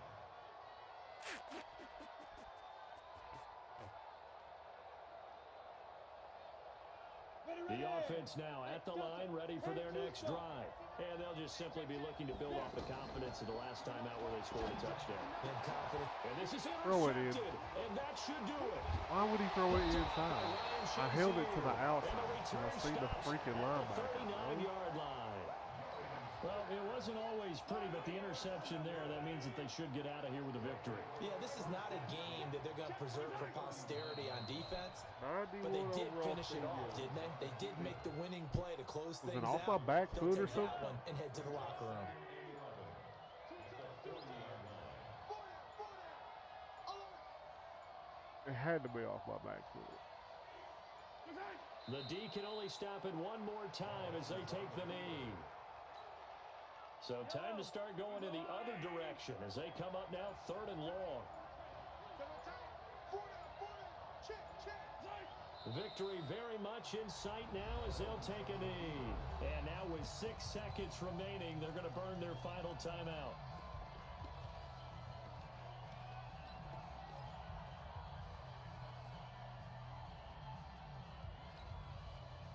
The offense now at the line, ready for their next drive. And they'll just simply be looking to build off the confidence of the last time out where they scored a touchdown. And confident. And this is Throw it in. intercepted, and that should do it. Why would he throw it inside? I held it to the outside, and I see the freaking linebacker. 39-yard line. Well, it wasn't always pretty, but the interception there, that means that they should get out of here with a victory. Yeah, this is not a game that they're going to preserve for posterity on defense. But they 91 did overall finish it off, didn't they? They did make the winning play to close things it out. off my back They'll foot or take that something? one and head to the locker room. It had to be off my back foot. The D can only stop it one more time as they take the knee. So time to start going in the other direction as they come up now 3rd and long. Victory very much in sight now as they'll take a knee. And now with 6 seconds remaining, they're going to burn their final timeout.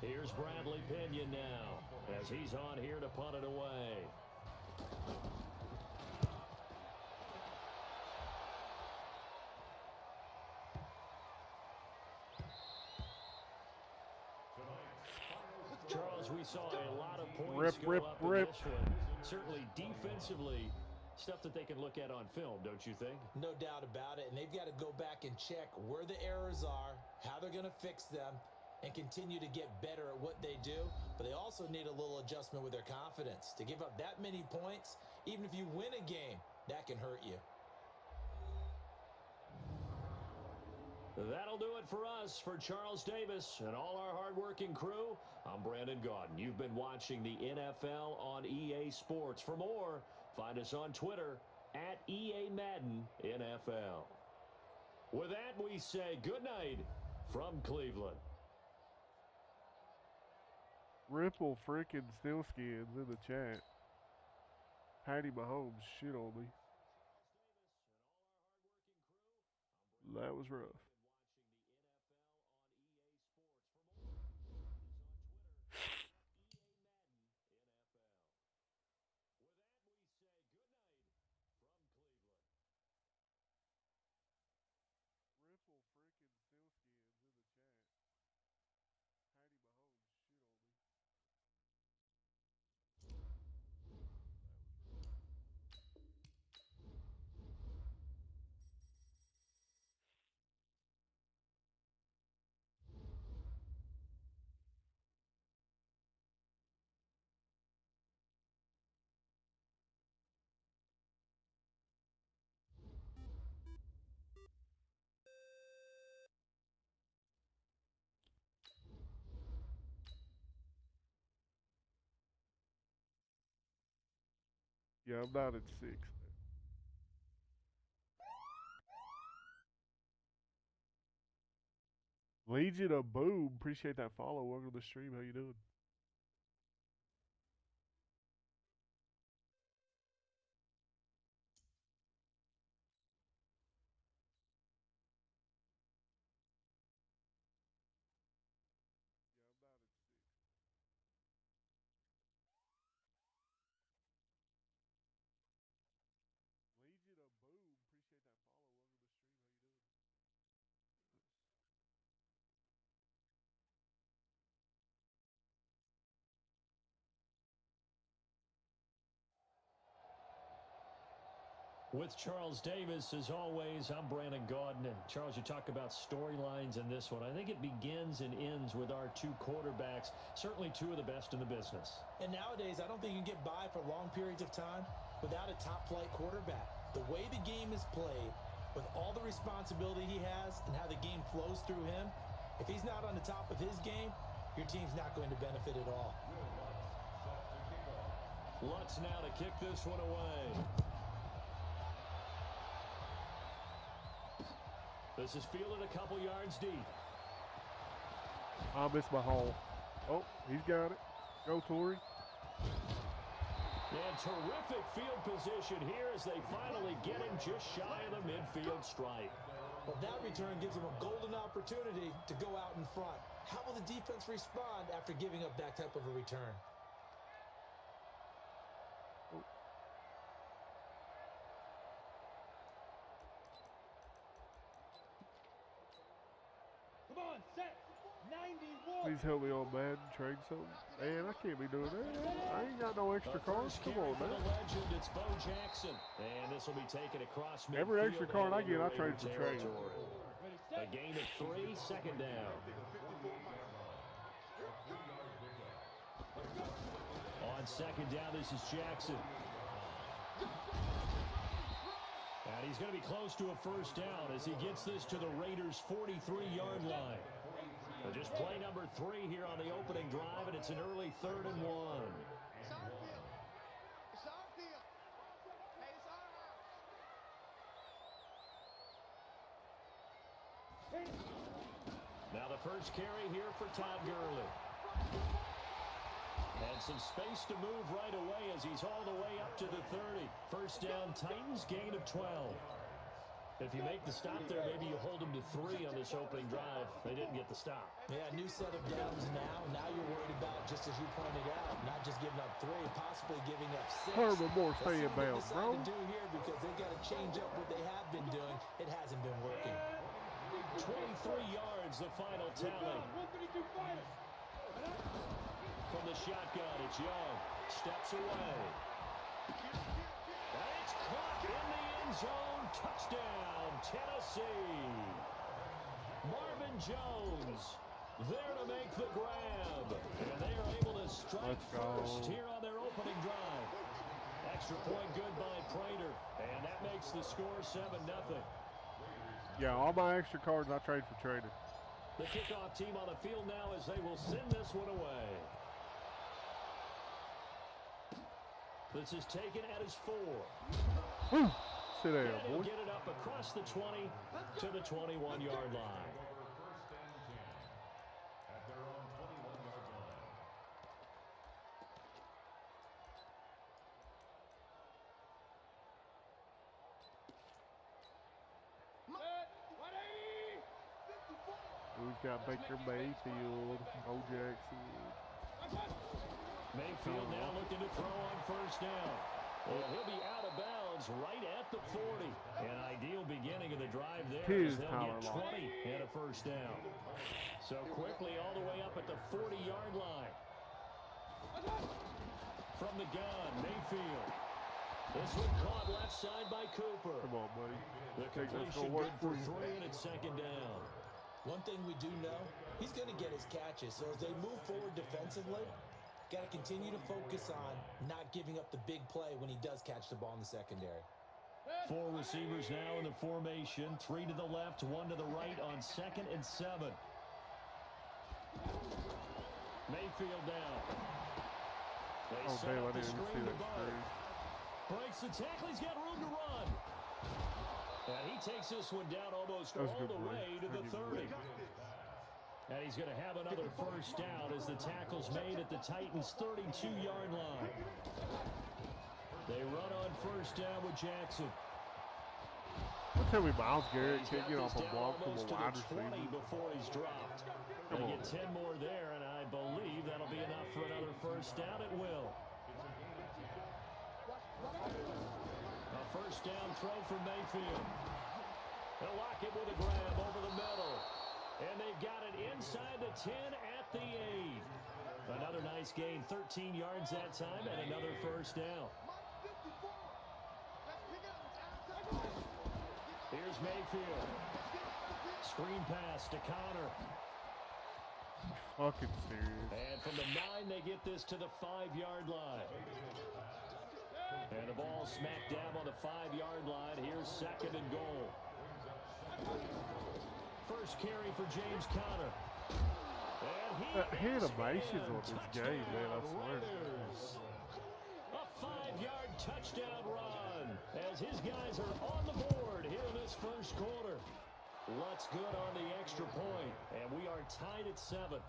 Here's Bradley Pinion now as he's on here to punt it away. Charles, we saw a lot of points go up in this one. Certainly defensively, stuff that they can look at on film, don't you think? No doubt about it. And they've got to go back and check where the errors are, how they're going to fix them, and continue to get better at what they do. But they also need a little adjustment with their confidence. To give up that many points, even if you win a game, that can hurt you. That'll do it for us. For Charles Davis and all our hardworking crew, I'm Brandon Gaudin. You've been watching the NFL on EA Sports. For more, find us on Twitter at EA Madden NFL. With that, we say good night from Cleveland. Ripple freaking Stillskins in the chat. Patty Mahomes shit on me. That was rough. Ripple freaking Stillskins in the chat. Patty Mahomes shit on me. Yeah, I'm not at 6. Legion of Boom. Appreciate that follow. Welcome to the stream. How you doing? Yeah, I'm not at 6. Legion of Boom. Appreciate that follow. Welcome to the stream. How you doing? With Charles Davis, as always, I'm Brandon Gaudin. Charles, you talk about storylines in this one. I think it begins and ends with our two quarterbacks, certainly two of the best in the business. And nowadays, I don't think you can get by for long periods of time without a top-flight quarterback. The way the game is played, with all the responsibility he has and how the game flows through him, if he's not on the top of his game, your team's not going to benefit at all. Lutz now to kick this one away. This is fielded a couple yards deep. I missed my hole. Oh, he's got it. Go, Torrey. And terrific field position here as they finally get him just shy of the midfield stripe. Well, that return gives them a golden opportunity to go out in front. How will the defense respond after giving up that type of a return? Come on, set. 91. Please help me on Madden, trade something. Man, I can't be doing that. I ain't got no extra cards. Come on, man. The legend, it's Bo Jackson. And this will be taken across midfield. Every extra card I get, I trade for trade. A gain of 3, second down. On second down, this is Jackson. And he's going to be close to a first down as he gets this to the Raiders' 43-yard line. So just play number 3 here on the opening drive, and it's an early 3rd and 1. It's our field. It's our field. Hey, it's our house. Now the first carry here for Todd Gurley. And some space to move right away as he's all the way up to the 30. First down, Titans, gain of 12. If you make the stop there, maybe you hold them to 3 on this opening drive. They didn't get the stop. Yeah, new set of downs now. Now you're worried about, just as you pointed out, not just giving up 3, possibly giving up 6. Herbert Moore, stay in bounds, bro. To do here because they've got to change up what they have been doing. It hasn't been working. 23 yards, the final tally. 132 fighters. From the shotgun, it's Young. Steps away. And it's caught in the end zone. Touchdown, Tennessee. Marvin Jones there to make the grab. And they are able to strike first here on their opening drive. Extra point good by Prater. And that makes the score 7-0. Yeah, all my extra cards I trade for trading. The kickoff team on the field now as they will send this one away. This is taken at his 4. Woo! Sit down, And he'll boy. get it up across the 20 to the 21-yard line. At their own 21-yard line. We've got Baker Mayfield, Bo Jackson. Mayfield now looking to throw on first down. Well, he'll be out of bounds right at the 40. An ideal beginning of the drive there as they'll get 20 and a first down. So quickly all the way up at the 40-yard line. From the gun, Mayfield. This one caught left side by Cooper. Come on, buddy. The completion good for 3 and it's second down. One thing we do know, he's going to get his catches. So as they move forward defensively, got to continue to focus on not giving up the big play when he does catch the ball in the secondary. 4 receivers now in the formation. 3 to the left, 1 to the right on 2nd and 7. Mayfield down. They set up the screen to Bart. Breaks the tackle. He's got room to run. And he takes this one down almost all the way to the 30. And he's going to have another first down as the tackle's made at the Titans' 32-yard line. They run on first down with Jackson. Don't tell me Myles Garrett can't get off a block from a wide receiver. Before he's dropped. They get 10 more there, and I believe that'll be enough for another first down. It will. A first down throw from Mayfield. They'll lock it with a grab over the middle. And they've got it inside the 10 at the 8. Another nice gain, 13 yards that time, and another first down. Here's Mayfield. Screen pass to Connor. Fucking serious. And from the 9, they get this to the 5-yard line. And the ball smack dab on the 5-yard line. Here's 2nd and goal. First carry for James Conner. He animations on this game, man, I swear. A 5-yard touchdown run as his guys are on the board here in this first quarter. What's good on the extra point, and we are tied at 7.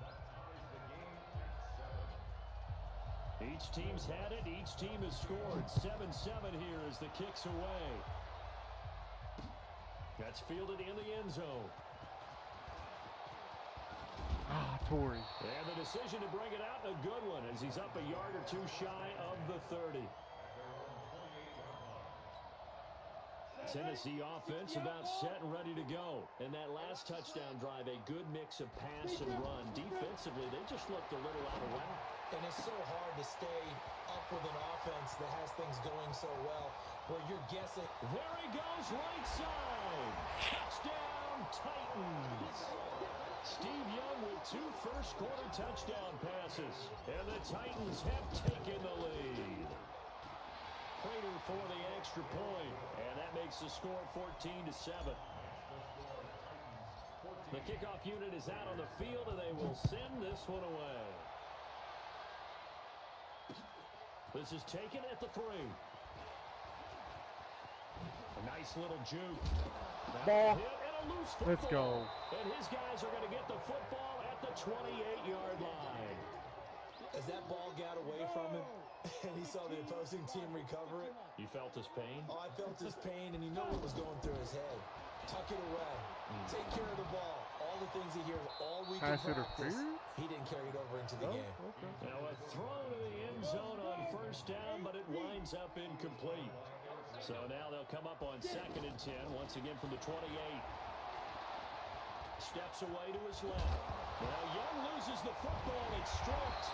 Each team's had it. Each team has scored. 7-7 here as the kick's away. That's fielded in the end zone. Ah, Torrey. And the decision to bring it out, a good one, as he's up a yard or 2 shy of the 30. Tennessee offense about set and ready to go. And that last touchdown drive, a good mix of pass and run. Defensively, they just looked a little out of whack. And it's so hard to stay up with an offense that has things going so well, where you're guessing. There he goes, right side. Touchdown, Titans. Steve Young with 2 first-quarter touchdown passes. And the Titans have taken the lead. Prater for the extra point, and that makes the score 14-7. The kickoff unit is out on the field, and they will send this one away. This is taken at the 3. A nice little juke. Ball. And a loose football. Let's go. And his guys are going to get the football at the 28-yard line. As that ball got away from him, and he saw the opposing team recover it. You felt his pain? Oh, I felt his pain, and you know what was going through his head. Tuck it away. Take care of the ball. All the things he hears all week in practice. He didn't carry it over into the game. Okay. Now a throw to the end zone on first down, but it winds up incomplete. So now they'll come up on 2nd and 10, once again from the 28. Steps away to his left. Now Young loses the football. It's stripped.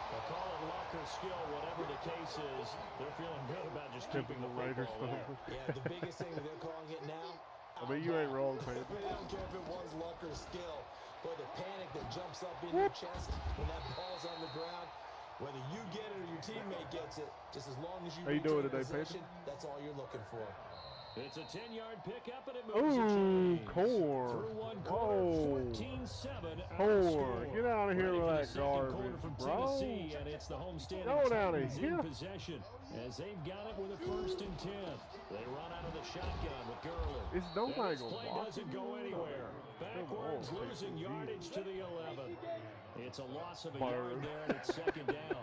They'll call it luck or skill, whatever the case is. They're feeling good about just keeping the Raiders football there. Yeah, the biggest thing that they're calling it now. I mean, you ain't wrong, man. I don't care if it was luck or skill, but the panic that jumps up in your chest when that ball's on the ground, whether you get it or your teammate gets it, just as long as you doing today, possession, that's all you're looking for. It's a 10-yard pickup, and it moves the chains. Core. Through one quarter, 14-7. Core. Get out of here with that garbage, from bro. Tennessee, and it's the homestanding Go down Titans here. in possession as they've got it with a 1st and 10. They run out of the shotgun with Gurley. It's nobody This play gonna doesn't go anywhere. Backwards, losing yardage to the 11. It's a loss of a yard there, and it's 2nd down.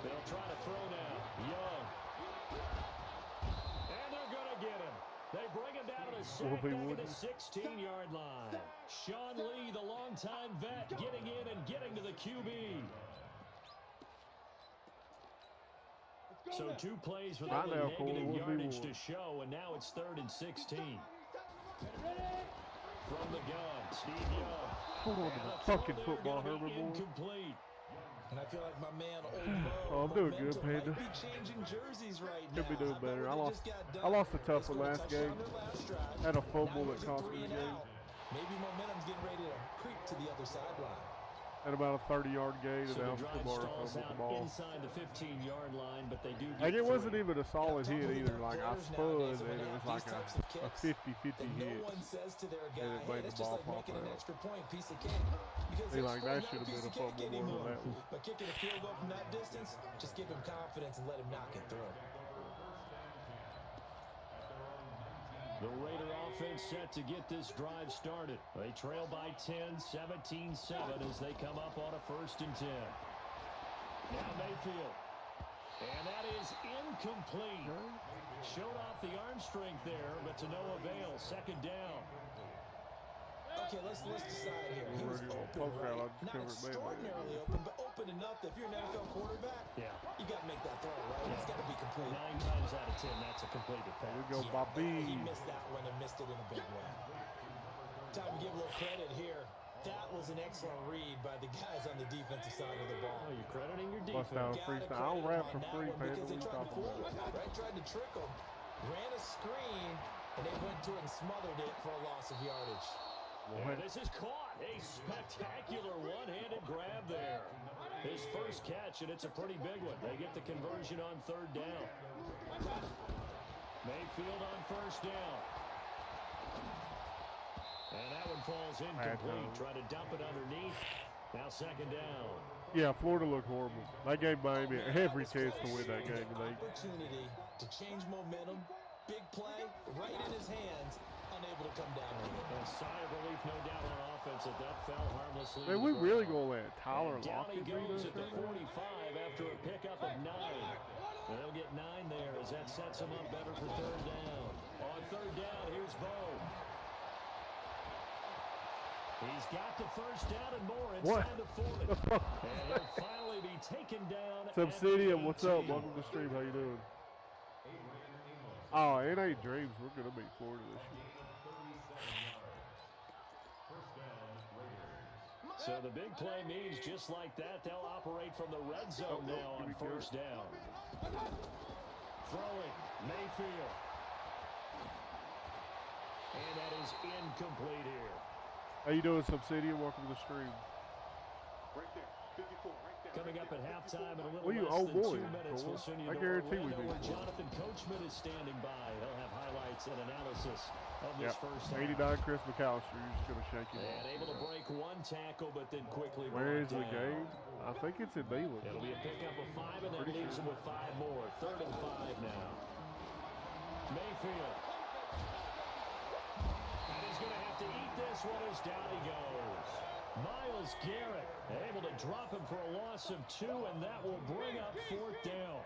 They'll try to throw now. Young. And they're going to get him. They bring him down to the sack back at the 16-yard line. Sean Lee, the longtime vet, getting in and getting to the QB. So 2 plays with only negative yardage to show, and now it's 3rd and 16. From the gun, Steve Young. Hold on to the fucking football, Herbert boy. Incomplete. And I feel like my man, Old Mo, Oh, I'm doing good, Panda. might be changing jerseys right now. Could be doing better. I lost a tough one last game. Had a fumble that cost me the game. Maybe momentum's getting ready to creep to the other sideline. At about a 30-yard gain, So and the now drive stalls the out ball. inside the 15-yard line, but they do get Like, it through. wasn't even a solid hit either. Like, I spun, and it was like a 50-50 hit. No one says to their guy, And it hey, made that's the just ball like pop making an out. extra point, piece of cake. Because They it's like, not that a should have piece been a of cake fumble more than anymore. that one. But kicking a field goal from that distance, just give him confidence and let him knock it through. The Raider offense set to get this drive started. They trail by 10, 17-7 as they come up on a 1st and 10. Now Mayfield. And that is incomplete. Showed off the arm strength there, but to no avail. 2nd down. Okay, let's decide here. He was open, right? Not extraordinarily open, but open enough that if you're an NFL quarterback, you got to make that throw, right? It's got to be complete. 9 times out of 10, that's a completed pass. Here we go, Bobby. He missed that one and missed it in a big way. Time to give a little credit here. That was an excellent read by the guys on the defensive side of the ball. Oh, you're crediting your Bust defense. down freestyle. I'll rap for free, Panda. Because they tried to fool him, right? Tried to trick him. ran a screen, and they went to it and smothered it for a loss of yardage. And this is caught. A spectacular one-handed grab there. His first catch, and it's a pretty big one. They get the conversion on third down. Mayfield on first down. And that one falls incomplete. Trying to dump it underneath. Now second down. Yeah, Florida looked horrible. That gave Miami every chance to win that game. Opportunity to change momentum. Big play, right in his hands. Unable to come down with it. A sigh of relief, no doubt, on offense that fell harmlessly. Man, we really gonna let Tyler Lockett down he goes at the 45 after a pickup of 9. And they'll get 9 there as that sets him up better for third down. On third down, here's Bo. He's got the first down and more inside the 40. And he'll finally be taken down. Subsidium, what's up? Welcome to the stream. How you doing? Oh, it ain't dreams. We're gonna beat Florida this year. So the big play means just like that, they'll operate from the red zone now on first down. Throwing, Mayfield. And that is incomplete here. How you doing, Subsidium? Welcome to the stream. Right there, 54, right there. Coming up at halftime in a little you, less than boy, 2 minutes, we'll send you I to guarantee we Orlando, beat where Florida. Jonathan Coachman is standing by. He'll have highlights and analysis of this first half. 89 Chris McAllister. You're just gonna shake it. And able to break one tackle, but then quickly Where is brought the down. game? I think it's in Neyland. It'll be a pickup of 5, and that leaves him with 5 more. 3rd and 5 now. Mayfield. And he's going to have to eat this one as down he goes. Myles Garrett able to drop him for a loss of 2, and that will bring up 4th down.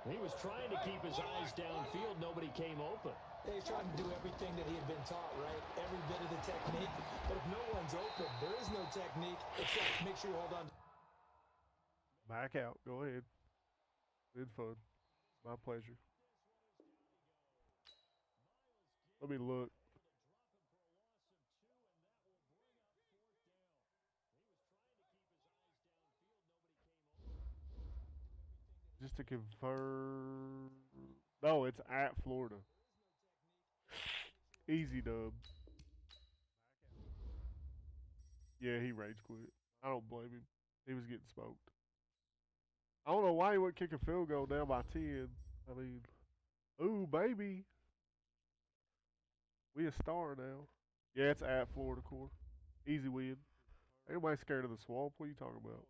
He was trying to keep his eyes downfield. Nobody came open. He's trying to do everything that he had been taught, right? Every bit of the technique. But if no one's open, there is no technique except make sure you hold on. Back out. Go ahead. Been fun. My pleasure. Let me look. Just to confirm. No, it's at Florida. Easy dub. Yeah, he rage quit. I don't blame him. He was getting smoked. I don't know why he wouldn't kick a field goal down by 10. I mean, ooh, baby. We a star now. Yeah, it's at Florida Core. Easy win. Everybody's scared of the swamp. What are you talking about?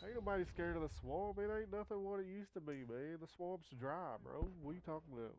Ain't nobody scared of the swamp. It ain't nothing what it used to be, man. The swamp's dry, bro. What are you talking about?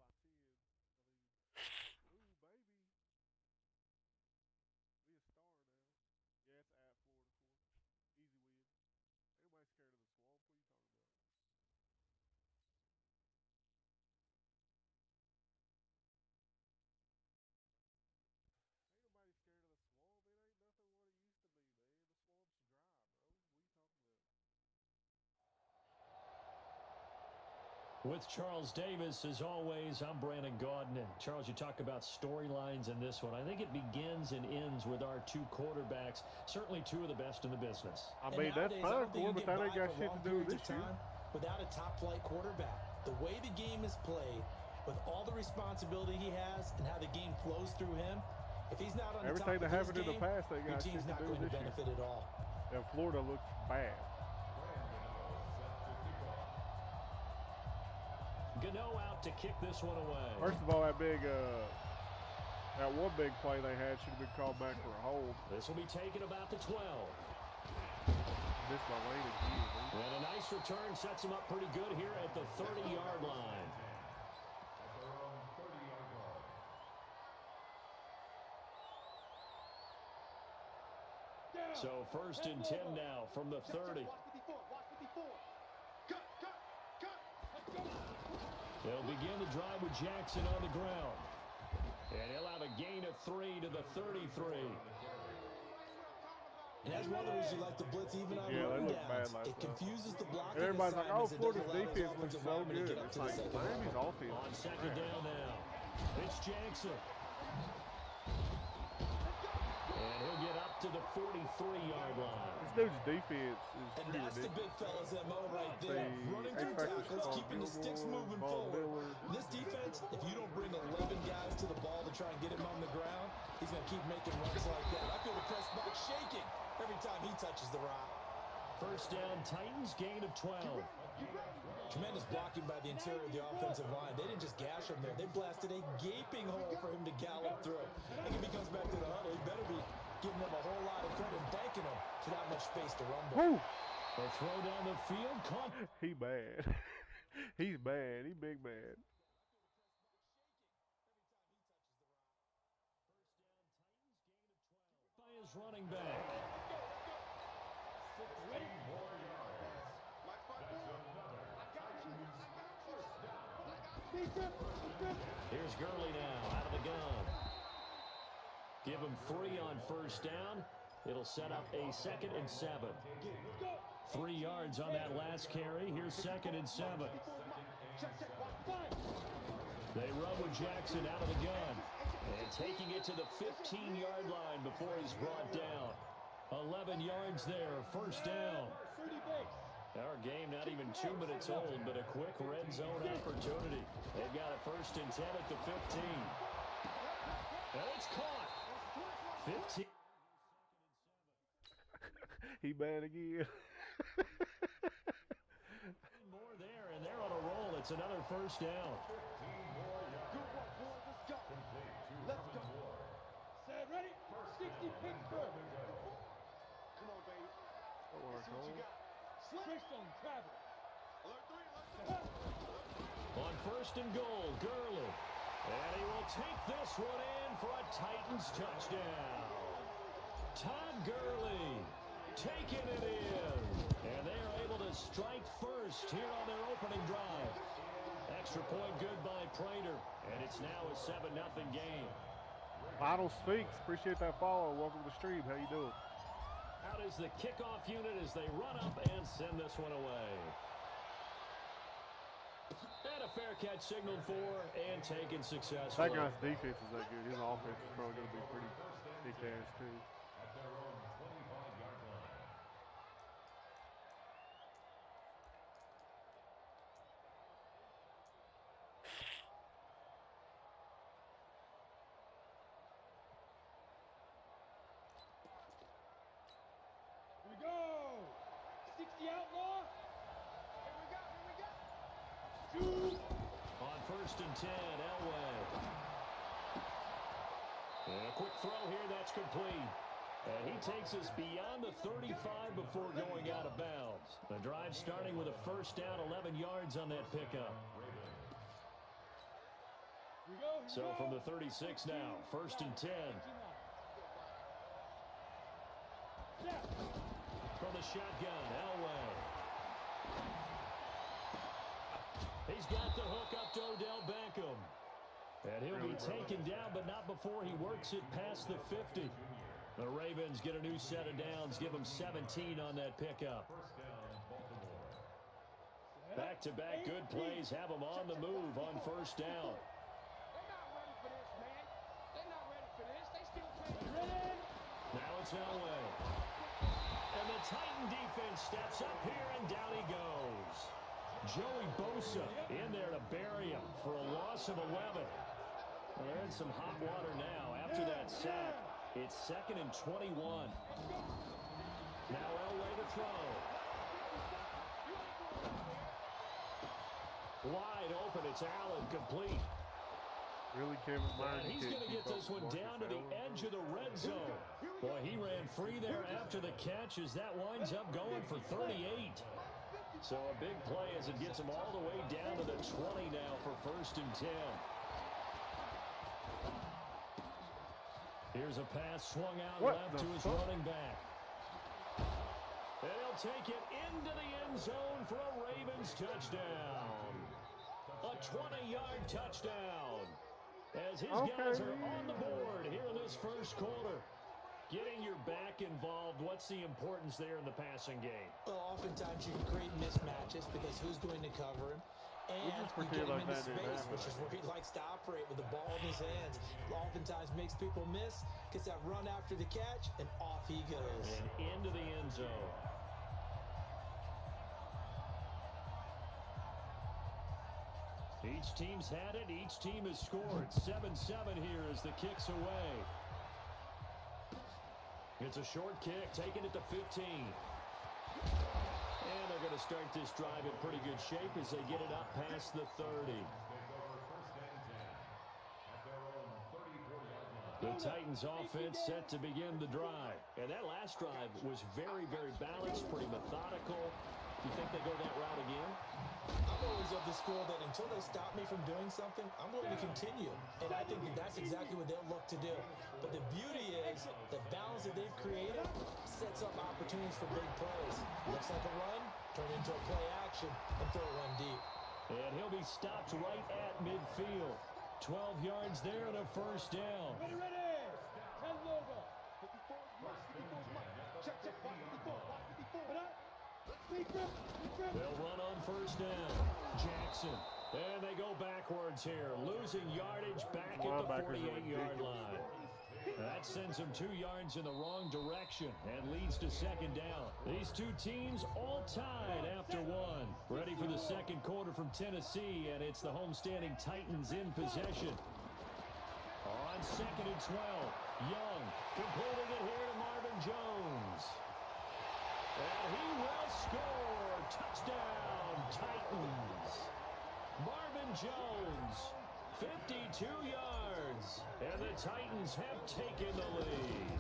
With Charles Davis, as always, I'm Brandon Gaudin. And Charles, you talk about storylines in this one. I think it begins and ends with our 2 quarterbacks, certainly 2 of the best in the business. I mean, that's fine, Core, but that ain't got shit to do with this year. Without a top-flight quarterback, the way the game is played, with all the responsibility he has and how the game flows through him, if he's not on the top of his game, everything that happened in the past, they got shit to not do going this to benefit year. at all. And Florida looks bad. Gano out to kick this one away. First of all, that one big play they had should have been called back for a hold. This will be taken about the 12. Missed my lane again. And a nice return sets him up pretty good here at the 30-yard line. So 1st and 10 now from the 30. They'll begin the drive with Jackson on the ground. And he'll have a gain of 3 to the 33. And that's one of the reasons you like to blitz even on running downs. It confuses the blocking. And everybody's like, oh, Florida's defense looks so good. It's like, Miami's offense. On second down now, it's Jackson. And he'll get up to the 43-yard line. This dude's defense is And pretty that's the big ridiculous. fella's MO right there. Running through tackles, keeping the sticks moving forward. This defense, if you don't bring 11 guys to the ball to try and get him on the ground, he's going to keep making runs like that. I feel the press box shaking every time he touches the rock. First down, Titans, gain of 12. Tremendous blocking by the interior of the offensive line. They didn't just gash him there. They blasted a gaping hole for him to gallop through. I think if he comes back to the huddle, he better be giving them a whole lot of credit and thanking them for that much space to rumble. Woo! A throw down the field, caught. He bad. He's bad. He big bad. By his running back. Here's Gurley now, out of the gun. Give him 3 on first down. It'll set up a 2nd and 7. 3 yards on that last carry. Here's 2nd and 7. They run with Jackson out of the gun. And taking it to the 15-yard line before he's brought down. 11 yards there, first down. Our game not even 2 minutes old, but a quick red zone opportunity. They've got a 1st and 10 at the 15. And it's caught. 15. He bad again. More there, and they're on a roll. It's another first down. Let's go. Set, ready? 60 Pittsburgh. Come on, baby. Don't worry, See what you Cole. got. Switched on travel. Alert 3, let's go. On 1st and goal, Gurley. And he will take this one in for a Titans touchdown. Todd Gurley taking it in. And they are able to strike first here on their opening drive. Extra point good by Prater. And it's now a 7-0 game. Final Sphinx, appreciate that follow. Welcome to the stream. How you doing? Out is the kickoff unit as they run up and send this one away. And a fair catch signaled for and taken successfully. That guy's defense is that good. His offense is probably going to be pretty kick-ass too. At their own 25-yard line. Here we go. 60 outlaw. Here we go. Shoot. On 1st and 10, Elway. And a quick throw here, that's complete. And he takes us beyond the 35 before going out of bounds. The drive starting with a first down, 11 yards on that pickup. Here we go. So from the 36 now, 1st and 10. From the shotgun, Elway. He's got the hook up to Odell Beckham. And he'll be taken down, but not before he works it past the 50. The Ravens get a new set of downs, give them 17 on that pickup. First down, Baltimore. Back-to-back good plays have them on the move on first down. They're not ready for this, man. They're not ready for this. They still playing. Now it's Elway. And the Titan defense steps up here, and down he goes. Joey Bosa in there to bury him for a loss of 11. Well, they're in some hot water now after that sack. It's 2nd and 21. Now Elway to throw. Wide open, it's Allen, complete. Really, Kevin Byard? And he's going to get this one down to the edge of the red zone. Boy, he ran free there after the catch as that winds up going for 38. So a big play as it gets him all the way down to the 20 now for 1st and 10. Here's a pass swung out left to his running back. And he'll take it into the end zone for a Ravens touchdown. A 20-yard touchdown. As his guys are on the board here in this first quarter. Getting your back involved, what's the importance there in the passing game? Well, oftentimes you can create mismatches because who's going to cover him? and just you pretend get him like into that didn't space, happen. which is where he likes to operate with the ball in his hands. Oftentimes makes people miss, gets that run after the catch, and off he goes. And into the end zone. Each team's had it. Each team has scored. 7-7 here as the kick's away. It's a short kick, taking it to 15. And they're going to start this drive in pretty good shape as they get it up past the 30. The Titans offense set to begin the drive. And that last drive was very, very balanced, pretty methodical. You think they go that route again? I'm always of the school that until they stop me from doing something, I'm willing to continue. And I think that that's exactly what they'll look to do. But the beauty is the balance that they've created sets up opportunities for big plays. Looks like a run, turn into a play action, and throw one deep. And he'll be stopped right at midfield. 12 yards there and a first down. Ready, ready. 10 logo. 54 is Mike. 54 is Mike. Check, check. Box 54. Box 54. What up? Big grip. Big grip. They'll run on first down. Jackson. And they go backwards here. Losing yardage back at the 48-yard line. That sends them 2 yards in the wrong direction and leads to second down. These two teams all tied after one. Ready for the second quarter from Tennessee, and it's the homestanding Titans in possession. On second and 12, Young completing it here to Marvin Jones. And he will score. Touchdown, Titans. Marvin Jones, 52 yards. And the Titans have taken the lead.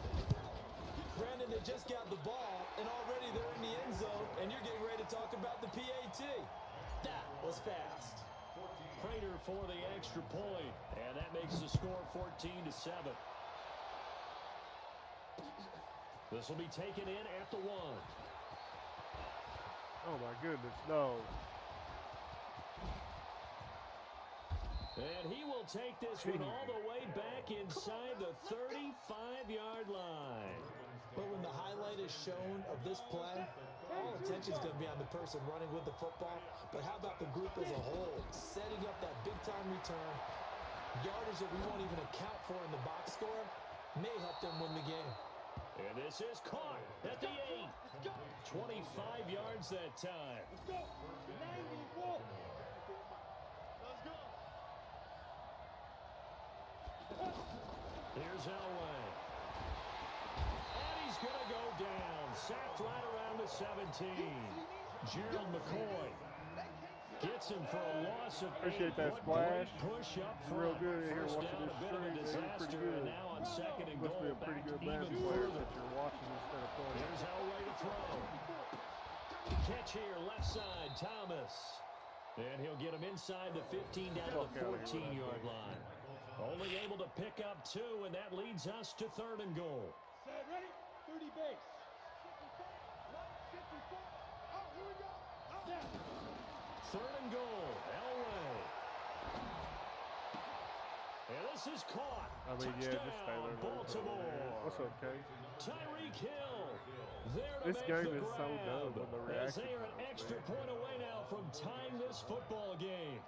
Brandon, they just got the ball, and already they're in the end zone, and you're getting ready to talk about the PAT. That was fast. Prater for the extra point, and that makes the score 14-7. This will be taken in at the 1. Oh my goodness, no. And he will take this one all the way back inside the 35-yard line. But when the highlight is shown of this play, all attention is going to be on the person running with the football. But how about the group as a whole? Setting up that big-time return, yardage that we won't even account for in the box score, may help them win the game. And this is caught at the 8. 25 yards that time. Let's go. 94. Let's go. Here's Elway. And he's going to go down. Sacked right around the 17. Gerald McCoy gets him for a loss of 8. Appreciate that What splash. great push up front. Real good in here First watching down, this a bit of a stream. They're pretty disaster, good. and now on second and Must goal, be a pretty back good even band player further. that you're watching instead of playing. Here's Elway to throw. Catch here, left side, Thomas. And he'll get him inside the 15 down to the 14-yard line. Only able to pick up 2, and that leads us to third and goal. Set, ready? 30 base. 54. Oh, here we go. Set. Third and goal, Elway. And this is caught. I mean, yeah, Touchdown, just stay there. Baltimore. What's up, Kay? Tyreek Hill. There to This make game the is so grab. dumb when the As reaction they are an comes, extra man. point away now from tying this football game.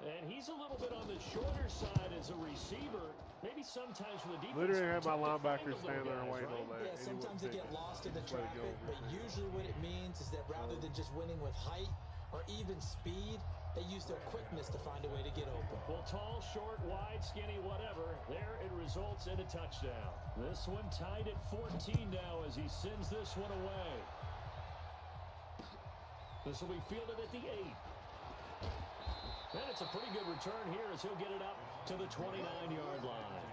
And he's a little bit on the shorter side as a receiver. Maybe sometimes for the defense. Literally had my tough to linebacker find stand there those and guys, waiting on right? that. Yeah, sometimes they get lost in the traffic, but usually what it means is that rather than just winning with height or even speed, they use their quickness to find a way to get open. Well, tall, short, wide, skinny, whatever. There it results in a touchdown. This one tied at 14 now as he sends this one away. This will be fielded at the 8. And it's a pretty good return here as he'll get it up to the 29-yard line.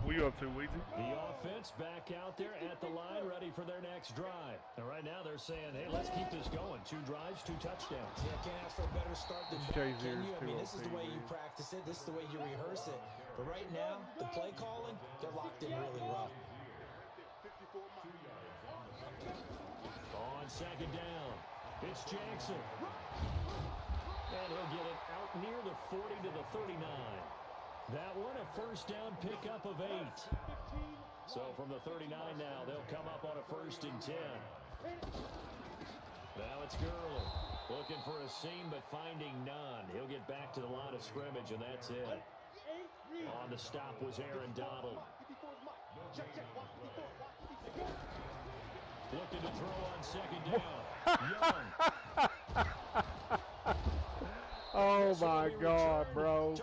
What you up to, Weezy? The offense back out there at the line, ready for their next drive. And right now they're saying, hey, let's keep this going. 2 drives, 2 touchdowns. Yeah, can't ask for a better start than that, Jay-Z can you? is I mean, too this is the way you OP, practice it. This is the way you rehearse it. But right now, the play calling, they're locked in really well. 54 On second down, it's Jackson. And he'll get it out near the 40 to the 39. That one a first down pickup of 8. So from the 39 now, they'll come up on a 1st and 10. Now it's Gurley. Looking for a seam, but finding none. He'll get back to the line of scrimmage, and that's it. On the stop was Aaron Donald. Looking to throw on second down. Young. Oh, my God, bro.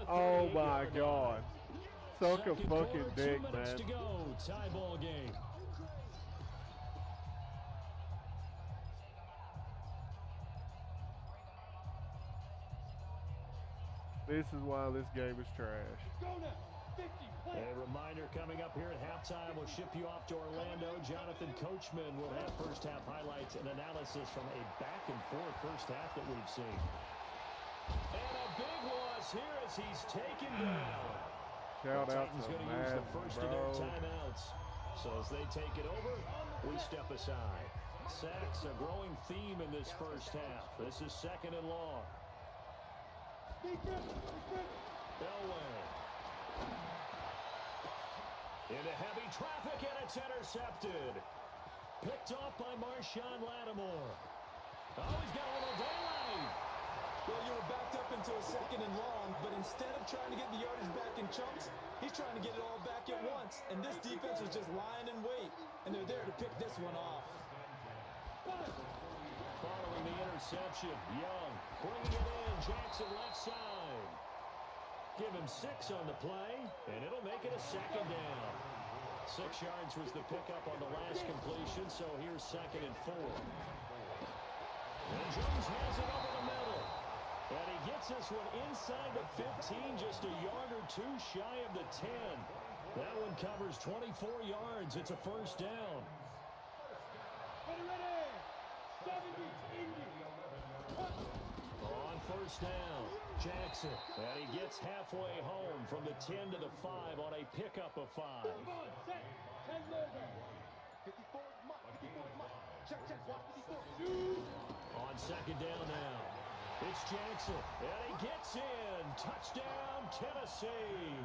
Oh, my God. Suck a fucking dick, man. 2 minutes to go. Tie ball game. This is why this game is trash. A reminder coming up here at halftime. We'll ship you off to Orlando. Jonathan Coachman will have first half highlights and analysis from a back and forth first half that we've seen. And a big loss here as he's taken down. Shout out to going to use the first of their timeouts. So as they take it over, we step aside. Sacks a growing theme in this first half. This is second and long. Elway. Into heavy traffic, and it's intercepted. Picked off by Marshawn Lattimore. Oh, he's got a little daylight. Well, you were backed up into a second and long, but instead of trying to get the yardage back in chunks, he's trying to get it all back at once. And this defense was just lying in wait, and they're there to pick this one off. Following the interception, Young bringing it in. Jackson left side. Give him 6 on the play, and it'll make it a second down. 6 yards was the pickup on the last completion, so here's second and 4. And Jones has it over the middle. And he gets this one inside the 15, just a yard or 2 shy of the 10. That one covers 24 yards. It's a first down. On first down, Jackson. And he gets halfway home from the 10 to the 5 on a pickup of 5. On second down now, it's Jackson. And he gets in. Touchdown, Tennessee.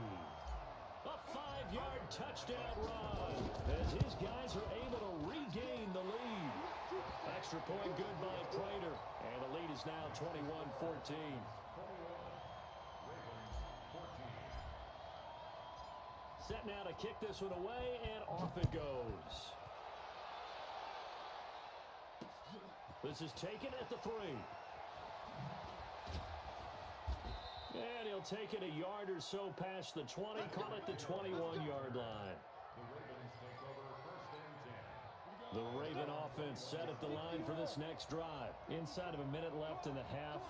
A 5-yard touchdown run as his guys are able to regain the lead. Extra point good by Prater. And the lead is now 21-14. Set now to kick this one away, and off it goes. This is taken at the 3. And he'll take it a yard or so past the 20, call it the 21-yard line. The Raven offense set at the line for this next drive. Inside of a minute left in the half.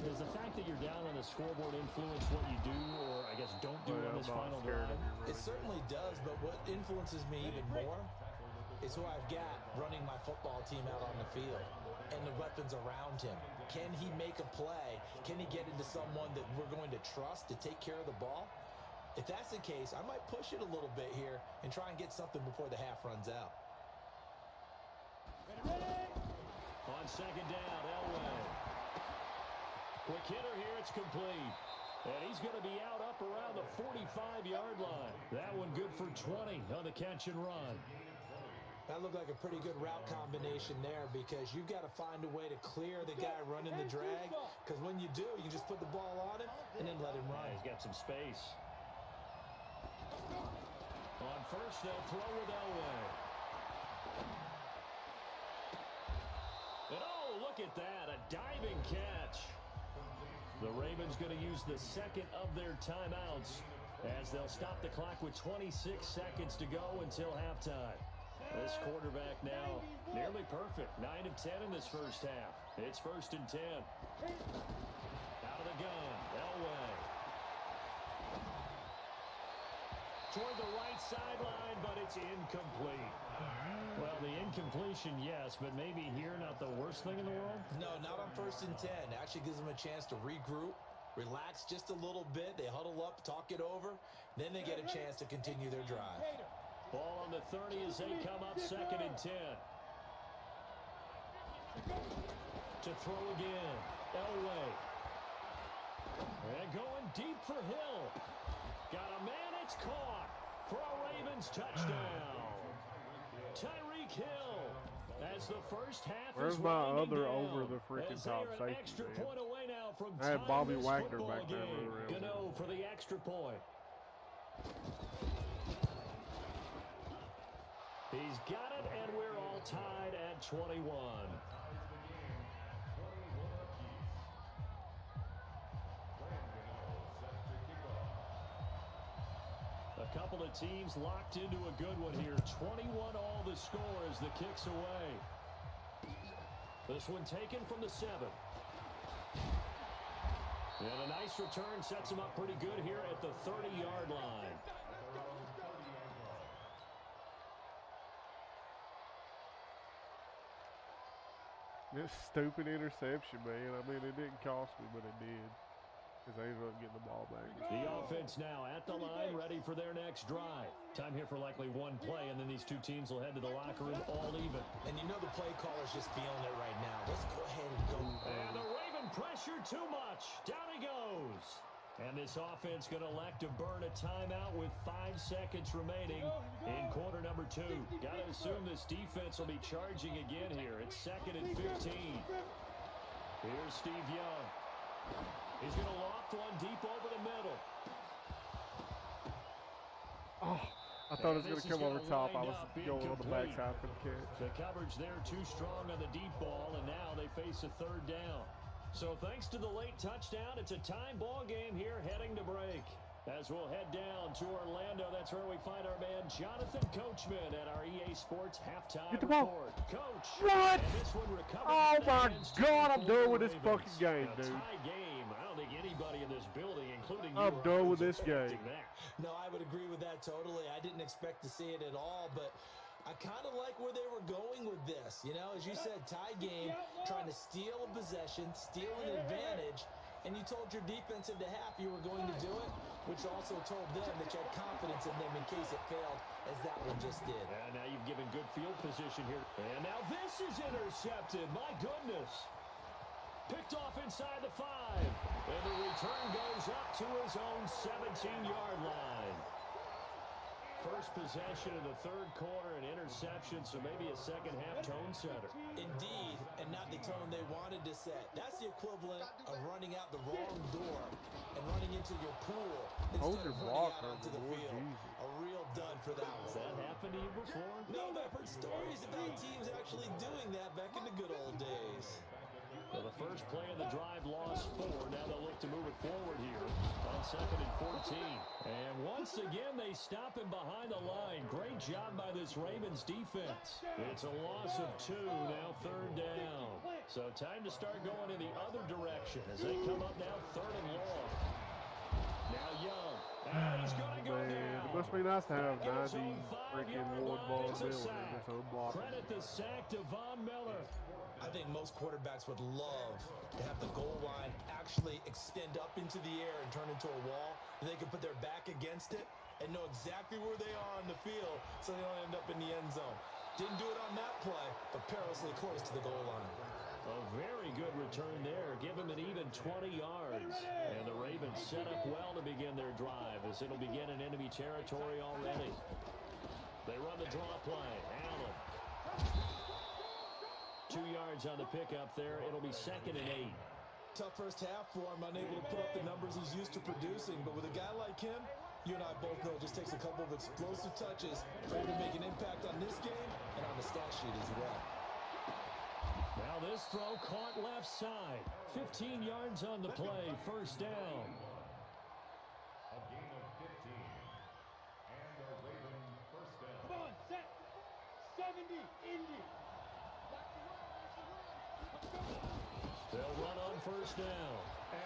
Does the fact that you're down on the scoreboard influence what you do, or I guess don't do on this final drive? It certainly does, but what influences me even more is who I've got running my football team out on the field and the weapons around him. Can he make a play? Can he get into someone that we're going to trust to take care of the ball? If that's the case, I might push it a little bit here and try and get something before the half runs out. On second down, Elway. Quick hitter here, it's complete. And he's going to be out up around the 45-yard line. That one good for 20 on the catch and run. That looked like a pretty good route combination there because you've got to find a way to clear the guy running the drag, because when you do, you just put the ball on him and then let him run. Yeah, he's got some space. On first, they'll throw with Elway. And oh, look at that, a diving catch. The Ravens going to use the second of their timeouts as they'll stop the clock with 26 seconds to go until halftime. This quarterback now nearly perfect. 9 of 10 in this first half. It's first and 10. Out of the gun, Elway. Toward the right sideline, but it's incomplete. Well, the incompletion, yes, but maybe here not the worst thing in the world? No, not on first and 10. Actually gives them a chance to regroup, relax just a little bit. They huddle up, talk it over. Then they get a chance to continue their drive. Ball on the 30 as they come up second and 10. To throw again, Elway. And going deep for Hill. Got a man, it's caught for a Ravens touchdown. Tyreek Hill. As the first half Where's is my other down, over the freaking as top they are an safety, extra man? point away now from I had Bobby this Wagner football back there running game. around. Gano for the extra point. He's got it, and we're all tied at 21. A couple of teams locked into a good one here. 21 all the score as the kick's away. This one taken from the 7. And a nice return sets him up pretty good here at the 30-yard line. This stupid interception, man. I mean, it didn't cost me, but it did. Because they ended up getting the ball back. The offense now at the line, ready for their next drive. Time here for likely one play, and then these two teams will head to the locker room all even. And you know the play caller's just feeling it right now. Let's go ahead and go. And the Raven pressure too much. Down he goes. And this offense going to elect to burn a timeout with 5 seconds remaining in quarter number 2. Got to assume this defense will be charging again here. It's 2nd and 15. Here's Steve Young. He's going to loft one deep over the middle. Oh, I thought it was going to come over top. I was going on the backside for the catch. The coverage there too strong on the deep ball, and now they face a 3rd down. So thanks to the late touchdown, it's a time ball game here heading to break. As we'll head down to Orlando, that's where we find our man Jonathan Coachman at our EA Sports halftime report. Coach, what? And this one recovered. Oh my God, I'm done with this fucking game, a dude. tie game. I don't think anybody in this building, including you, I'm done with this game. that. No, I would agree with that totally. I didn't expect to see it at all, but I kind of like where they were going with this. You know, as you said, tie game, trying to steal a possession, steal an advantage, and you told your defense at the half you were going to do it, which also told them that you had confidence in them in case it failed, as that one just did. And now you've given good field position here. And now this is intercepted. My goodness. Picked off inside the 5. And the return goes up to his own 17-yard line. First possession of the 3rd quarter, an interception, so maybe a second-half tone setter. Indeed, and not the tone they wanted to set. That's the equivalent of running out the wrong door and running into your pool instead of running out onto the field. A real dud for that one. Has that happened to you before? No, but I've heard stories about teams actually doing that back in the good old days. Well, the first play of the drive lost 4. Now they'll look to move it forward here on 2nd and 14. And once again, they stop him behind the line. Great job by this Ravens defense. It's a loss of 2, now 3rd down. So time to start going in the other direction as they come up now 3rd and long. Now Young. And he's going to go down. It must be nice to have 90 freaking Ward ball building and just unblock. Credit the sack to Von Miller. I think most quarterbacks would love to have the goal line actually extend up into the air and turn into a wall, and they can put their back against it and know exactly where they are on the field so they don't end up in the end zone. Didn't do it on that play, but perilously close to the goal line. A very good return there. Give him an even 20 yards. And the Ravens set up well to begin their drive as it'll begin in enemy territory already. They run the draw play. Allen. 2 yards on the pickup there. It'll be 2nd and 8. Tough first half for him, unable to put up the numbers he's used to producing. But with a guy like him, you and I both know it just takes a couple of explosive touches for him to make an impact on this game and on the stat sheet as well. Now this throw caught left side. 15 yards on the play. First down. A gain of 15. And a Raven first down. Come on, set. 70, Indy. They'll run on first down.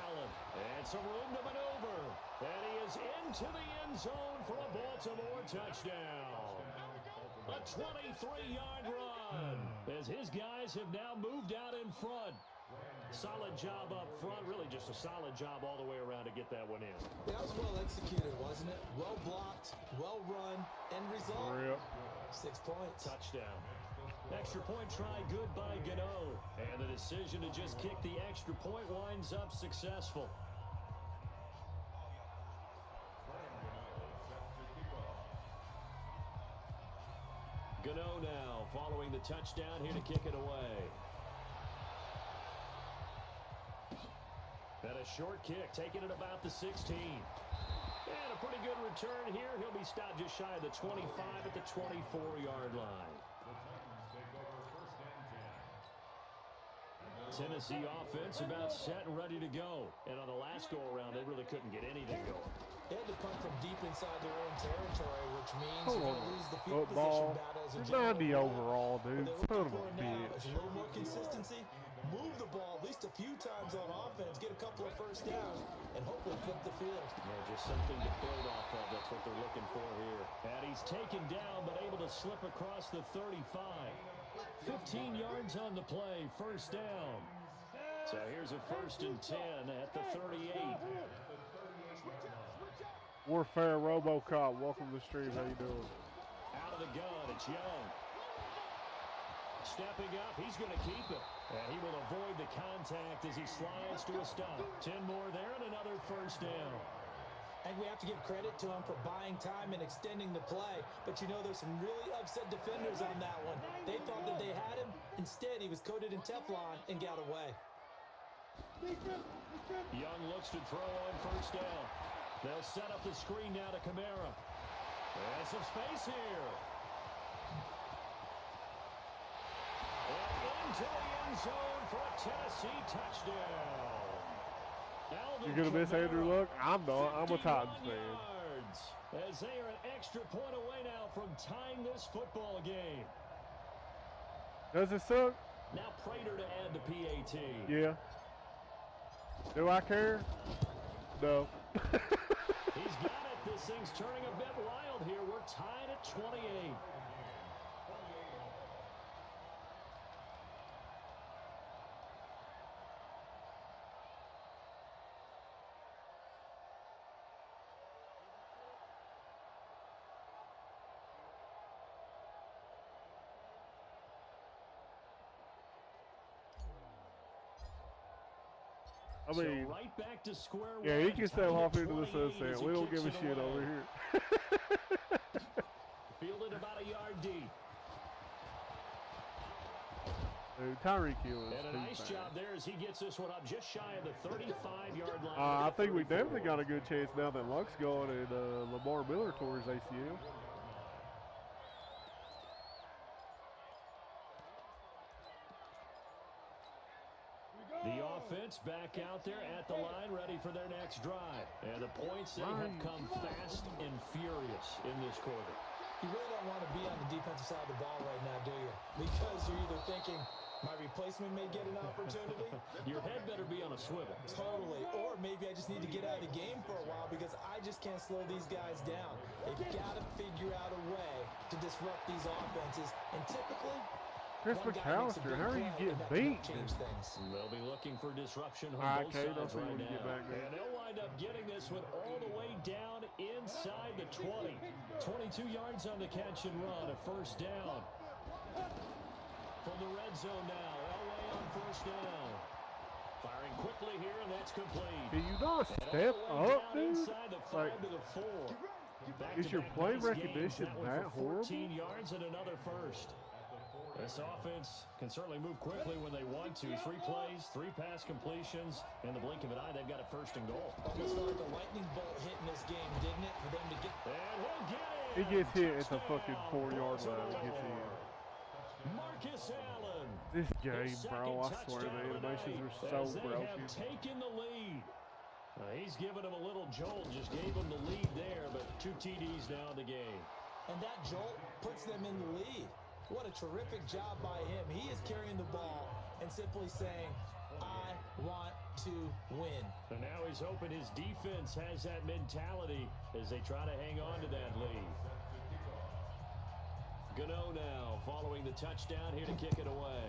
Allen. And some room to maneuver. And he is into the end zone for a Baltimore touchdown. A 23-yard run as his guys have now moved out in front. Solid job up front. Really just a solid job all the way around to get that one in. That was well executed, wasn't it? Well blocked, well run, end result. 6 points. Touchdown. Extra point try good by Gano. And the decision to just kick the extra point winds up successful. Gano now following the touchdown here to kick it away. And a short kick, taking it about the 16. And a pretty good return here. He'll be stopped just shy of the 25 at the 24-yard line. Tennessee offense about set and ready to go. And on the last go-around, they really couldn't get anything going. They had to punt from deep inside their own territory, which means Hold you're on. going to lose the field Football. position battle as a You're 90 general. overall, dude. Son of a bitch. Is a little more consistency. Move the ball at least a few times on offense. Get a couple of first downs and hopefully flip the field. Yeah, just something to build off of. That's what they're looking for here. And he's taken down, but able to slip across the 35. 15 yards on the play. First down. So here's a 1st and 10 at the 38. Warfare RoboCop, welcome to the stream. How you doing? Out of the gun, it's Young. Stepping up, he's going to keep it. And he will avoid the contact as he slides to a stop. 10 more there and another first down. And we have to give credit to him for buying time and extending the play. But you know, there's some really upset defenders on that one. They thought that they had him. Instead, he was coated in Teflon and got away. Young looks to throw on first down. They'll set up the screen now to Kamara. There's some space here. And into the end zone for a Tennessee touchdown. Alvin You're going to miss Kamara, Andrew Luck? I'm not. I'm a Titans 51 fan. yards, as they are an extra point away now from tying this football game. Does it suck? Now Prater to add the PAT. Yeah. Do I care? No. He's got it. This thing's turning a bit wild here. We're tied at 28. I mean, so right back to square yeah, one. he can step off into the 28 sunset. as he We don't kicks give a it shit away. over here. Fielded about a yard deep. Dude, Tyreek Hill is And a too nice fast. job there as he gets this one up just shy of the 35-yard line. I think we definitely got a good chance now that Luck's gone and Lamar Miller tore his ACL. The offense back out there at the line, ready for their next drive. And the points, they have come fast and furious in this quarter. You really don't want to be on the defensive side of the ball right now, do you? Because you're either thinking, my replacement may get an opportunity. Your head better be on a swivel. Totally. Or maybe I just need to get out of the game for a while because I just can't slow these guys down. They've got to figure out a way to disrupt these offenses. And typically, Chris McAllister, how are you getting beat? They'll be looking for disruption on All right, both Kate, I'll sides see right when you get now. back there. And they'll wind up getting this one all the way down inside the 20. 22 yards on the catch and run, a first down. From the red zone now, Elway on first down. Firing quickly here, and that's complete. Can you not And step all the way up, down dude? inside the 5 Like, to the 4. is your Back-to-back play nice recognition gains. That one that for 14 horrible? yards and another first. This offense can certainly move quickly when they want to. 3 plays, 3 pass completions. In the blink of an eye, they've got a first and goal. Almost like a lightning bolt hit in this game, didn't it? For them to get... And he'll get it. He gets hit at the Touchdown, fucking 4-yard line. He gets in. Marcus Allen. This game, His bro, I second swear the touchdown animations are tonight so as they broken. have taken the lead. He's given him a little jolt, just gave him the lead there, but 2 TDs now in the game. And that jolt puts them in the lead. What a terrific job by him. He is carrying the ball and simply saying, I want to win. And now he's hoping his defense has that mentality as they try to hang on to that lead. Gano now following the touchdown here to kick it away.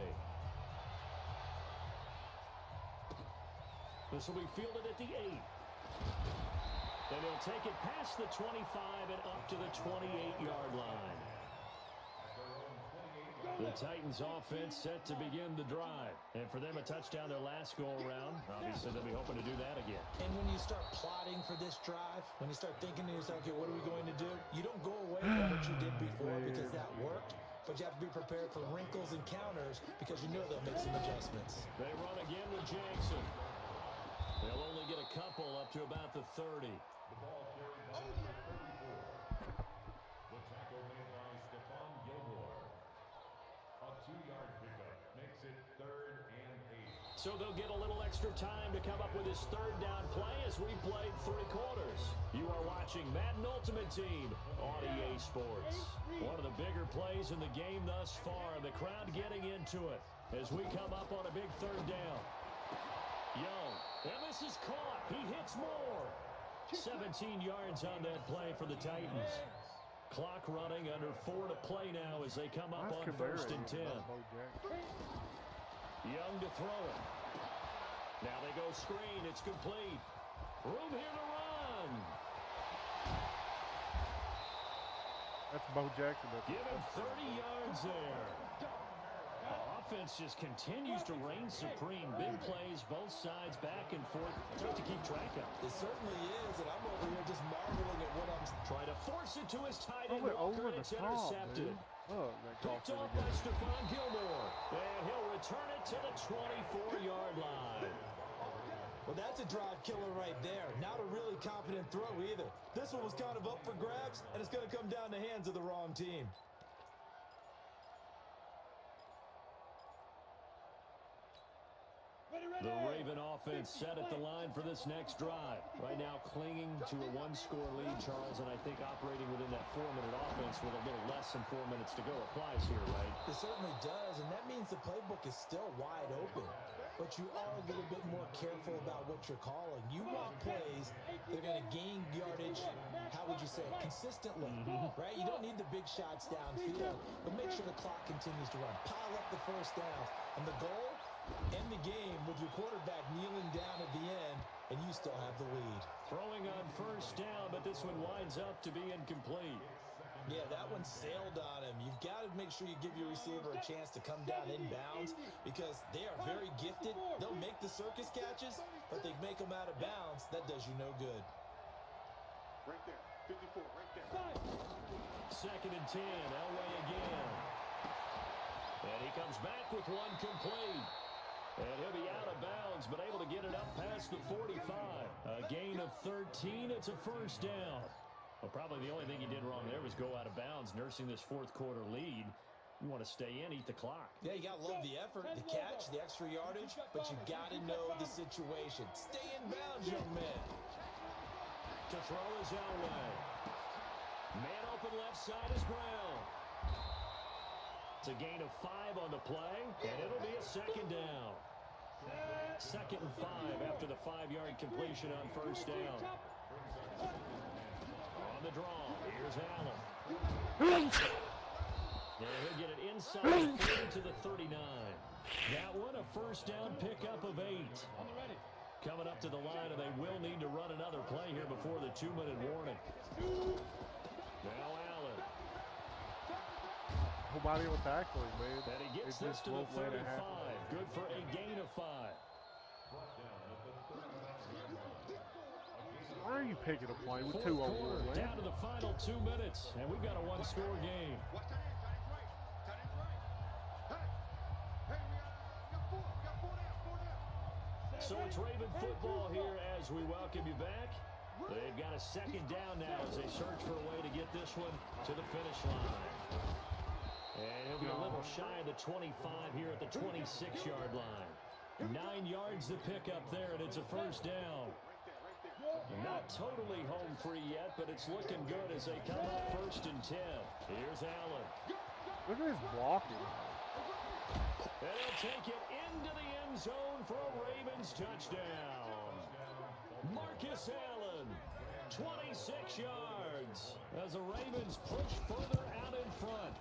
This will be fielded at the 8. And he'll take it past the 25 and up to the 28-yard line. The Titans offense set to begin the drive. And for them, a touchdown their last go-around. Obviously, they'll be hoping to do that again. And when you start plotting for this drive, when you start thinking to yourself, okay, what are we going to do? You don't go away from what you did before because that worked. but you have to be prepared for wrinkles and counters because you know they'll make some adjustments. They run again with Jackson. They'll only get a couple up to about the 30. The ball carried by number 34. The tackle made by Stephon Gilmore. A 2-yard pickup makes it 3rd and 8. So they'll get a little extra time to come up with his 3rd down play as we played 3 quarters. You are watching Madden Ultimate Team on EA Sports. One of the bigger plays in the game thus far, and the crowd getting into it as we come up on a big 3rd down. Young, and this is caught. He hits more. 17 yards on that play for the Titans. Clock running under 4 to play now as they come up on 1st and 10. Young to throw it. Now they go screen. It's complete. Room here to run. That's Bo Jackson. Give him 30 yards there. Offense just continues to reign supreme. Big plays, both sides, back and forth. Tough to keep track of. It certainly is, and I'm over here just marveling at what I'm trying to force it to his tight end. Over the it's top, intercepted. Look, Picked off by Stephon Gilmore. And he'll return it to the 24-yard line. Well, that's a drive killer right there. Not a really confident throw either. This one was kind of up for grabs, and it's going to come down the hands of the wrong team. The Raven offense set at the line for this next drive. Right now clinging to a 1-score lead, Charles, and I think operating within that 4-minute offense with a little less than 4 minutes to go applies here, right? It certainly does, and that means the playbook is still wide open. But you are a little bit more careful about what you're calling. You want plays that are going to gain yardage, how would you say, consistently, right? You don't need the big shots downfield, but make sure the clock continues to run. Pile up the first downs. And the goal, end the game with your quarterback kneeling down at the end, and you still have the lead. Throwing on 1st down, but this one winds up to be incomplete. Yeah, that one sailed on him. You've got to make sure you give your receiver a chance to come down inbounds because they are very gifted. They'll make the circus catches, but they make them out of bounds. That does you no good. Right there. 54, right there. 2nd and 10, Elway again. And he comes back with one complete. And he'll be out of bounds, but able to get it up past the 45. A gain of 13. It's a 1st down. Well, probably the only thing he did wrong there was go out of bounds, nursing this 4th quarter lead. You want to stay in, eat the clock. Yeah, you got to love the effort, the catch, the extra yardage, but you got to know the situation. Stay in bounds, young man. To throw is Elway. Man open left side is Brown. It's a gain of 5 on the play, and it'll be a 2nd down. 2nd and 5 after the 5-yard completion on 1st down. On the draw, here's Allen. And he'll get it inside 30 to the 39. That one a 1st down pickup of 8. Coming up to the line, and they will need to run another play here before the 2-minute warning. Now Allen. Nobody was tackling, man. And he gets this to the 35. Good for a gain of 5. Why are you picking a play with 2 on 1, man? Down to the final 2 minutes, and we've got a 1-score game. So it's Raven football here as we welcome you back. They've got a 2nd down now as they search for a way to get this one to the finish line. And he'll be a little shy of the 25 here at the 26-yard line. 9 yards to pick up there, and it's a 1st down. Not totally home free yet, but it's looking good as they come up 1st and 10. Here's Allen. Look at his blocking. And he'll take it into the end zone for a Ravens touchdown. Marcus Allen, 26 yards as the Ravens push further out in front.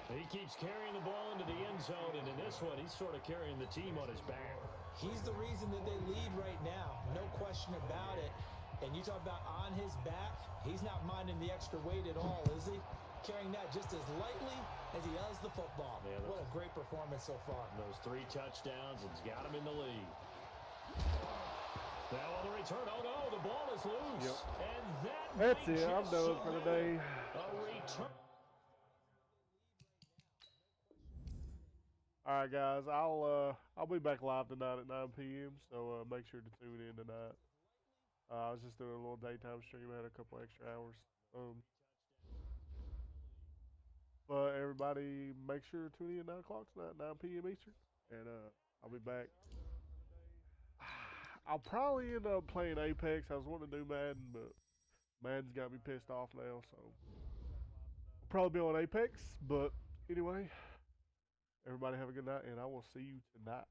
He keeps carrying the ball into the end zone, and in this one, he's sort of carrying the team on his back. He's the reason that they lead right now, no question about it. And you talk about on his back, he's not minding the extra weight at all, is he? Carrying that just as lightly as he does the football. Yeah, what a great performance so far. Those 3 touchdowns, it's got him in the lead. Now on the return, oh no, the ball is loose. Yep. And That's it, I'm done for the day. A return. All right, guys. I'll be back live tonight at 9 p.m. So make sure to tune in tonight. I was just doing a little daytime stream. I had a couple extra hours. But everybody, make sure to tune in at 9 o'clock tonight, 9 p.m. Eastern, and I'll be back. I'll probably end up playing Apex. I was wanting to do Madden, but Madden's got me pissed off now, so I'll probably be on Apex. But anyway, everybody have a good night, and I will see you tonight.